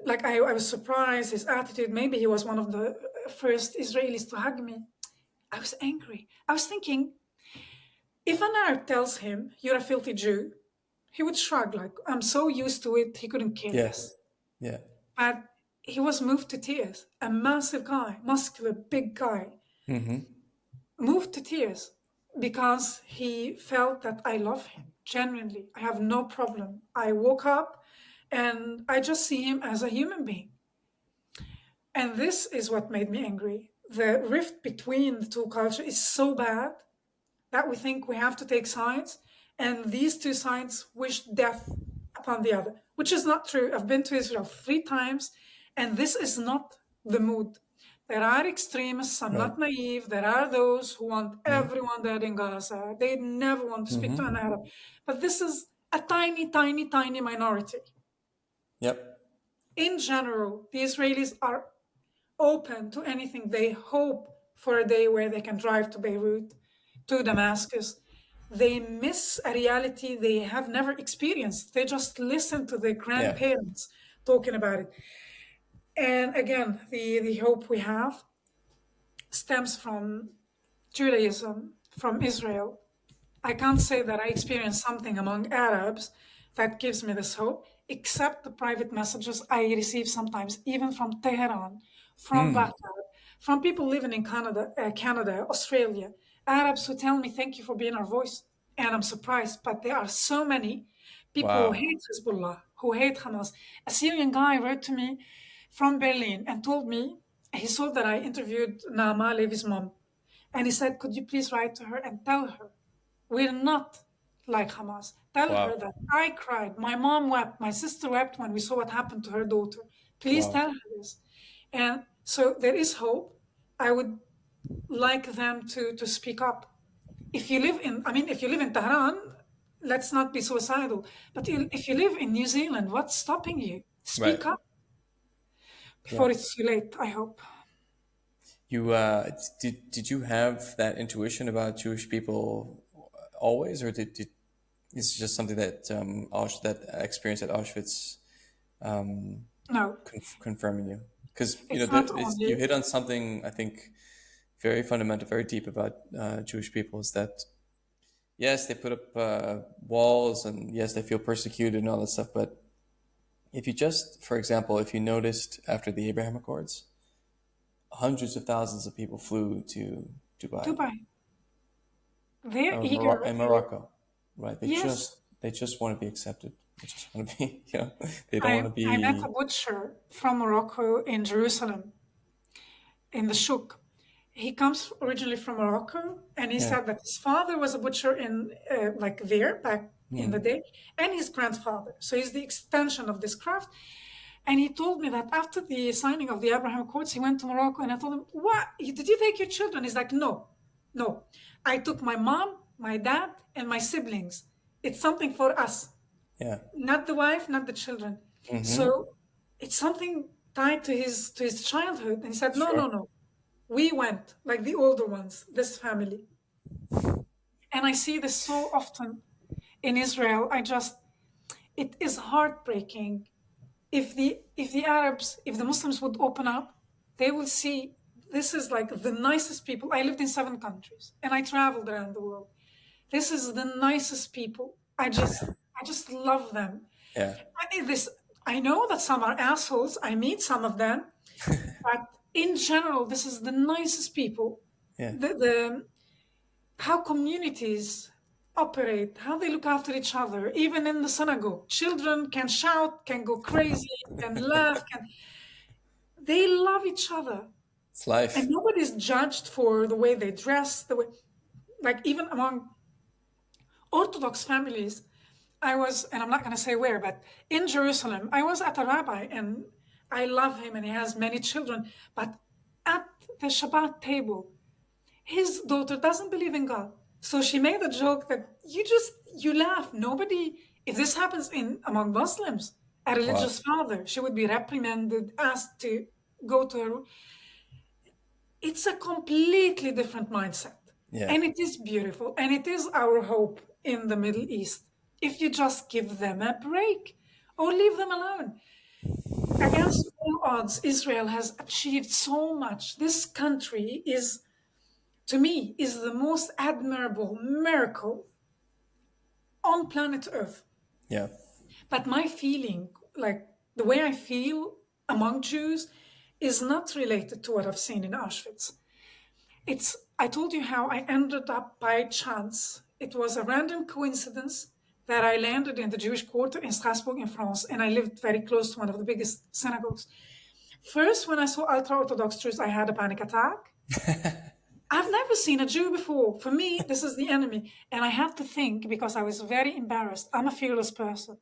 Like, I was surprised, his attitude. Maybe he was one of the first Israelis to hug me. I was angry. I was thinking, if an Arab tells him, you're a filthy Jew, he would shrug, like, I'm so used to it, he couldn't care less. Yes. Yeah. But he was moved to tears. A massive guy, muscular, big guy, moved to tears because he felt that I love him genuinely. I have no problem. I woke up and I just see him as a human being. And this is what made me angry. The rift between the two cultures is so bad that we think we have to take sides, and these two sides wish death upon the other, which is not true. I've been to Israel 3 times, and this is not the mood. There are extremists, I'm Right. not naive. There are those who want everyone dead in Gaza. They never want to speak to an Arab. But this is a tiny, tiny, tiny minority. Yep. In general, the Israelis are open to anything. They hope for a day where they can drive to Beirut, to Damascus. They miss a reality they have never experienced. They just listen to their Yeah. grandparents talking about it. And again, the hope we have stems from Judaism, from Israel. I can't say that I experienced something among Arabs that gives me this hope, except the private messages I receive sometimes, even from Tehran, from Baghdad, from people living in Canada, Australia, Arabs who tell me, thank you for being our voice. And I'm surprised, but there are so many people who Wow. hate Hezbollah, who hate Hamas. A Syrian guy wrote to me from Berlin and told me, he saw that I interviewed Naama Levy's mom. And he said, could you please write to her and tell her we're not like Hamas. Tell her Wow. that I cried. My mom wept. My sister wept when we saw what happened to her daughter. Please Wow. tell her this. And so there is hope. I would like them to speak up. If you live in, I mean, if you live in Tehran, let's not be suicidal. But if you live in New Zealand, what's stopping you? Right. Speak up Yeah. before it's too late, I hope. You did you have that intuition about Jewish people always, or did it's just something that that experience at Auschwitz No, confirming you? Because it's not you only. hit on something I think very fundamental, very deep about Jewish people is that yes, they put up walls and yes, they feel persecuted and all that stuff. But if you just, for example, if you noticed after the Abraham Accords, hundreds of thousands of people flew to Dubai Dubai. They're or eager. in Morocco, right? Yes, They just want to be accepted. They just want to be, they don't want to I met a be. butcher from Morocco in Jerusalem, in the Shuk. He comes originally from Morocco, and he Yeah. said that his father was a butcher in like there back in the Mm. day, and his grandfather. So he's the extension of this craft. And he told me that after the signing of the Abraham Accords, he went to Morocco, and I told him, "What? Did you take your children?" He's like, "No, no. I took my mom, my dad, and my siblings. It's something for us, Yeah. not the wife, not the children." Mm-hmm. So it's something tied to his childhood. And he said, "No, Sure. no, no. We went, like the older ones, this family." And I see this so often in Israel. It is heartbreaking. If the Arabs, if the Muslims would open up, they will see this is like the nicest people. I lived in 7 countries and I traveled around the world. This is the nicest people. I just love them. Yeah. I know that some are assholes. I meet some of them, but in general, this is the nicest people. Yeah. The how communities operate, how they look after each other, even in the synagogue. Children can shout, can go crazy, can laugh, can they love each other. It's And life. nobody's judged for the way they dress, the way like even among Orthodox families. I was, and I'm not going to say where, but in Jerusalem, I was at a rabbi and I love him and he has many children. But at the Shabbat table, his daughter doesn't believe in God. So she made a joke that you laugh. Nobody, if this happens in among Muslims, a Wow. religious father, she would be reprimanded, asked to go to her. It's a completely different mindset. Yeah. And it is beautiful. And it is our hope in the Middle East. If you just give them a break or leave them alone. Against all odds, Israel has achieved so much. This country is, to me, is the most admirable miracle on planet Earth. Yeah. But my feeling, like the way I feel among Jews, is not related to what I've seen in Auschwitz. I told you how I ended up by chance. It was a random coincidence that I landed in the Jewish quarter in Strasbourg in France, and I lived very close to one of the biggest synagogues. First, when I saw ultra-Orthodox Jews, I had a panic attack. I've never seen a Jew before. For me, this is the enemy. And I had to think because I was very embarrassed. I'm a fearless person.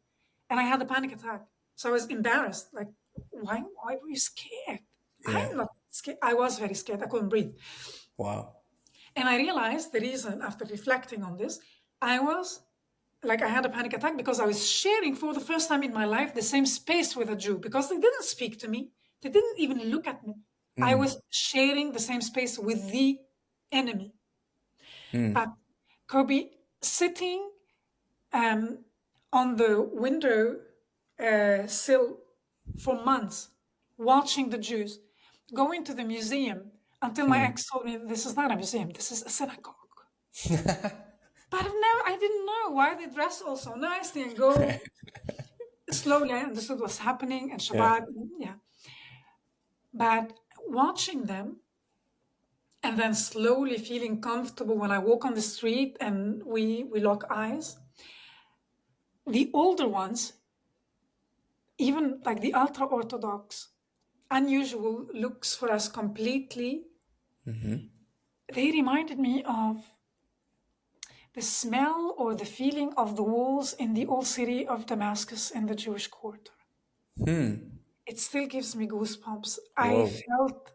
And I had a panic attack. So I was embarrassed. Like, why were you scared? Yeah. I'm not scared. I was very scared. I couldn't breathe. Wow. And I realized the reason after reflecting on this, I was like, I had a panic attack because I was sharing for the first time in my life the same space with a Jew because they didn't speak to me. They didn't even look at me. I Mm. was sharing the same space with the enemy. Mm. But Kobe sitting on the window sill for months, watching the Jews, going to the museum until my Mm. ex told me this is not a museum, this is a synagogue. But I didn't know why they dress all so nicely and go slowly. I understood what's happening and Yeah. Shabbat, yeah. But watching them and then slowly feeling comfortable when I walk on the street and we lock eyes. The older ones, even like the ultra Orthodox, unusual looks for us completely, they reminded me of the smell or the feeling of the walls in the old city of Damascus in the Jewish quarter. Hmm. It still gives me goosebumps. I Whoa. felt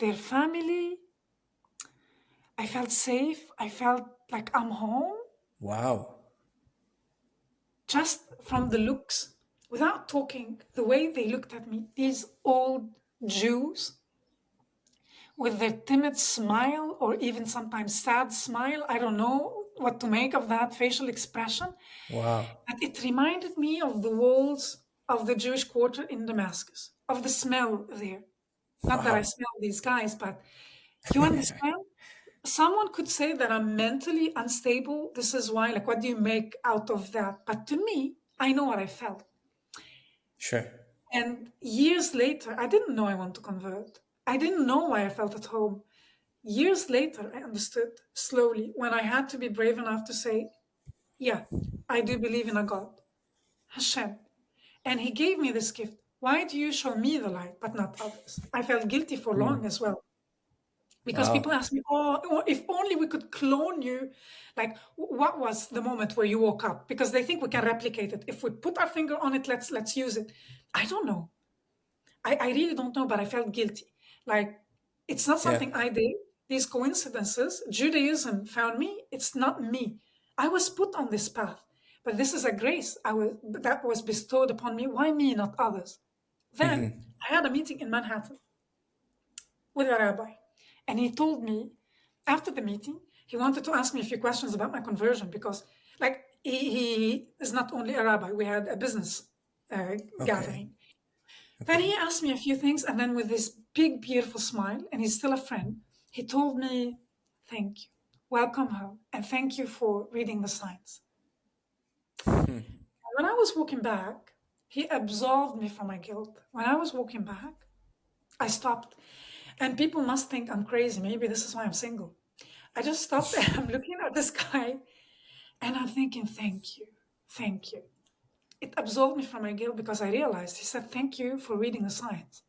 their family. I felt safe. I felt like I'm home Wow. just from the looks, without talking, the way they looked at me. These old Jews with their timid smile or even sometimes sad smile. I don't know what to make of that facial expression. Wow. But it reminded me of the walls of the Jewish quarter in Damascus, of the smell there. Not that I Wow. smell these guys, but you understand? Someone could say that I'm mentally unstable. This is why, like, what do you make out of that? But to me, I know what I felt. Sure. And years later, I didn't know I want to convert. I didn't know why I felt at home. Years later, I understood slowly when I had to be brave enough to say, yeah, I do believe in a God, Hashem. And he gave me this gift. Why do you show me the light but not others? I felt guilty for long as well. Because people Wow. ask me, oh, if only we could clone you. Like, what was the moment where you woke up? Because they think we can replicate it. If we put our finger on it, let's use it. I don't know. I really don't know, but I felt guilty. Like, it's not Yeah. something I did. These coincidences, Judaism found me. It's not me. I was put on this path, but this is a grace that was bestowed upon me. Why me, not others? Then Hmm. I had a meeting in Manhattan with a rabbi, and he told me after the meeting he wanted to ask me a few questions about my conversion because, like, he is not only a rabbi. We had a business Okay. gathering. Then Okay. he asked me a few things, and then with this big, beautiful smile, and he's still a friend, he told me, "Thank you, welcome home, and thank you for reading the signs." Hmm. And when I was walking back, he absolved me from my guilt. When I was walking back, I stopped, and people must think I'm crazy. Maybe this is why I'm single. I just stopped and I'm looking at this guy, and I'm thinking, "Thank you, thank you." It absolved me from my guilt because I realized he said, "Thank you for reading the signs."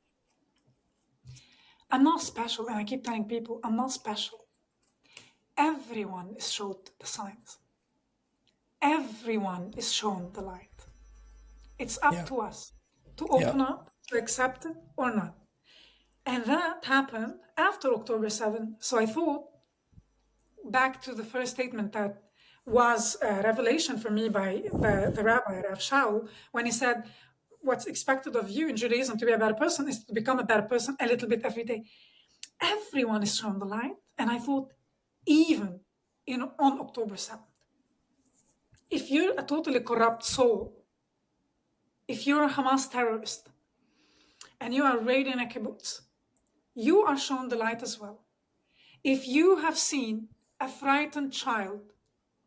I'm not special, and I keep telling people I'm not special. Everyone is showed the signs. Everyone is shown the light. It's up Yeah. to us to Yeah. open up, to accept it or not. And that happened after October 7th. So I thought back to the first statement that was a revelation for me by the rabbi, Rav Shaul, when he said, what's expected of you in Judaism to be a better person is to become a better person a little bit every day. Everyone is shown the light. And I thought, even on October 7th, if you're a totally corrupt soul, if you're a Hamas terrorist and you are raiding a kibbutz, you are shown the light as well. If you have seen a frightened child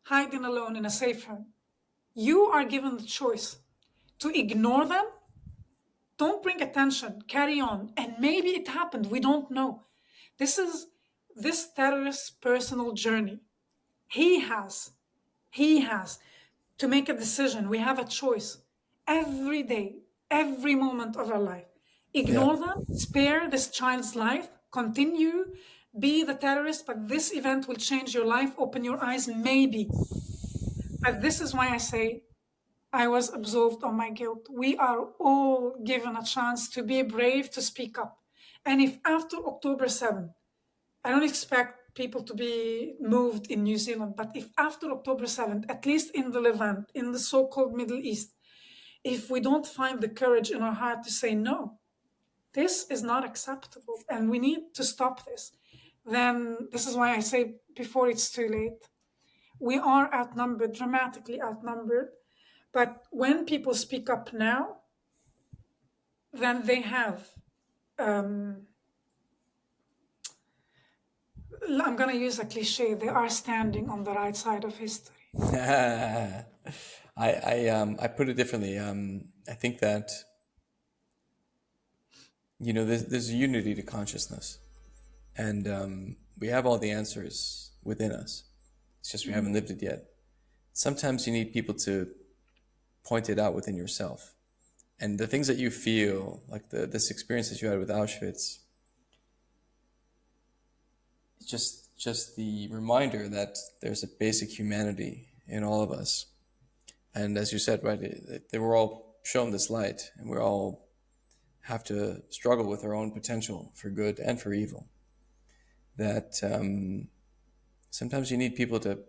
hiding alone in a safe room, you are given the choice to ignore them, don't bring attention, carry on, and maybe it happened, we don't know. This is this terrorist's personal journey. He has to make a decision. We have a choice every day, every moment of our life. Yeah. Ignore them, spare this child's life, continue, be the terrorist, but this event will change your life, open your eyes, maybe. But this is why I say I was absolved of my guilt. We are all given a chance to be brave, to speak up. And if after October 7th, I don't expect people to be moved in New Zealand, but if after October 7th, at least in the Levant, in the so called Middle East, if we don't find the courage in our heart to say no, this is not acceptable and we need to stop this, then this is why I say before it's too late. We are outnumbered, dramatically outnumbered, but when people speak up now, then they have um, I'm going to use a cliche. They are standing on the right side of history. I put it differently. I think that there's a unity to consciousness, and we have all the answers within us. It's just we haven't lived it yet. Sometimes you need people to point it out within yourself, and the things that you feel, like this experience that you had with Auschwitz, it's just the reminder that there's a basic humanity in all of us. And as you said, right, they were all shown this light, and we're all have to struggle with our own potential for good and for evil. That sometimes you need people to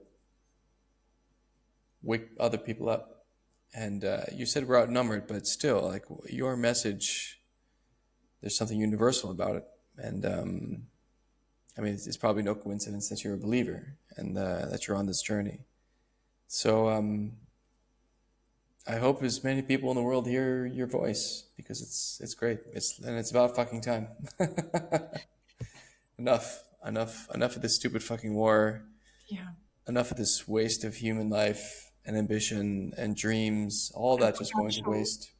wake other people up. And you said we're outnumbered, but still, like your message, there's something universal about it. And I mean, it's probably no coincidence that you're a believer and that you're on this journey. So I hope as many people in the world hear your voice because it's great. It's about fucking time. Enough of this stupid fucking war. Yeah. Enough of this waste of human life and ambition and dreams. All And that just going to potential. waste.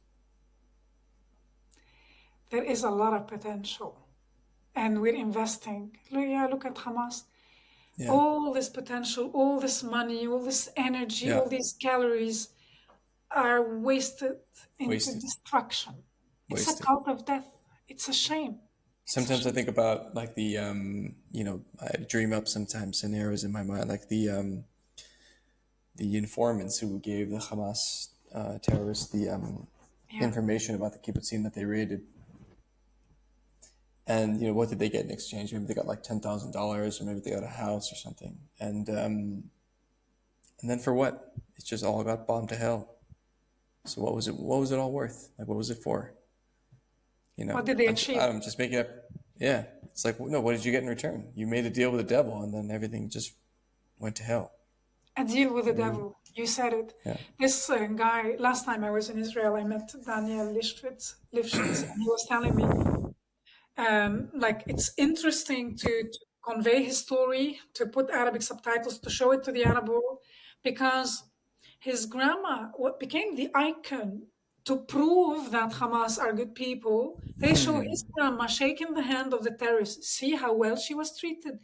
There is a lot of potential. And we're investing. Yeah, look at Hamas. Yeah, All this potential, all this money, all this energy, yeah, all these calories are wasted into wasted, destruction. It's a wasted. cult of death. It's a shame. sometimes I think about like the I dream up sometimes scenarios in my mind, like the informants who gave the Hamas terrorists the Yeah. information about the kibbutzim that they raided. And what did they get in exchange? Maybe they got like $10,000, or maybe they got a house or something. And then for what? It just all got bombed to hell. So what was it? What was it all worth? Like, what was it for? What did they achieve? I'm just making up. Yeah, it's like, no. What did you get in return? You made a deal with the devil, and then everything just went to hell. A deal with the devil. You said it. Yeah. This guy, last time I was in Israel, I met Daniel Lifshitz, and he was telling me, like, it's interesting to convey his story, to put Arabic subtitles, to show it to the Arab world, because his grandma became the icon to prove that Hamas are good people. They show his grandma shaking the hand of the terrorists. See how well she was treated.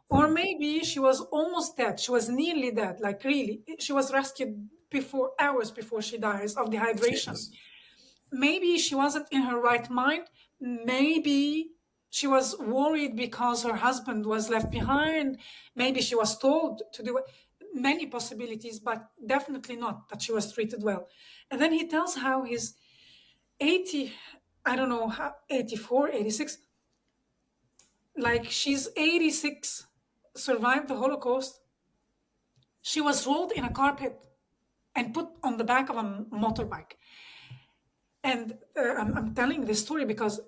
Or maybe she was almost dead. She was nearly dead, like really. She was rescued before hours before she dies of dehydration. Jeez. Maybe she wasn't in her right mind. Maybe she was worried because her husband was left behind. Maybe she was told to do it. Many possibilities, but definitely not that she was treated well. And then he tells how his 80, I don't know, 84, 86, like she's 86, survived the Holocaust. She was rolled in a carpet and put on the back of a motorbike. And I'm telling this story because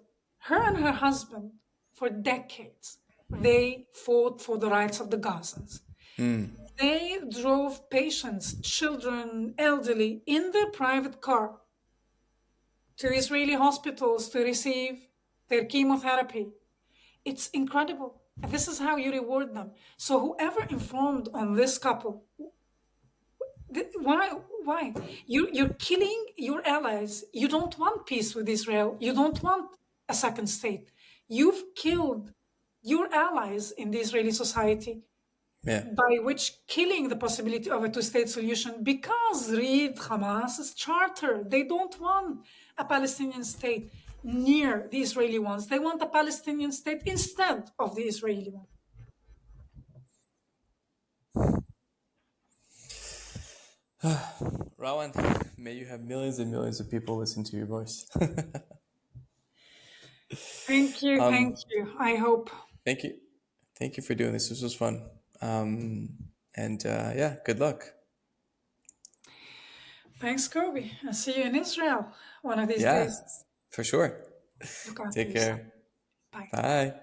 her and her husband, for decades, they fought for the rights of the Gazans. They drove patients, children, elderly, in their private car to Israeli hospitals to receive their chemotherapy. It's incredible. This is how you reward them. So whoever informed on this couple, why you're killing your allies. You don't want peace with Israel. You don't want a second state. You've killed your allies in the Israeli society, Yeah. by which killing the possibility of a two-state solution, because read Hamas's charter. They don't want a Palestinian state near the Israeli ones. They want a Palestinian state instead of the Israeli one. Rawan, may you have millions and millions of people listen to your voice. Thank you, thank you. I hope. Thank you. Thank you for doing this. This was fun. And yeah, good luck. Thanks, Kobe. I'll see you in Israel one of these Yeah, days. for sure. Look after Take yourself. care. Bye. Bye.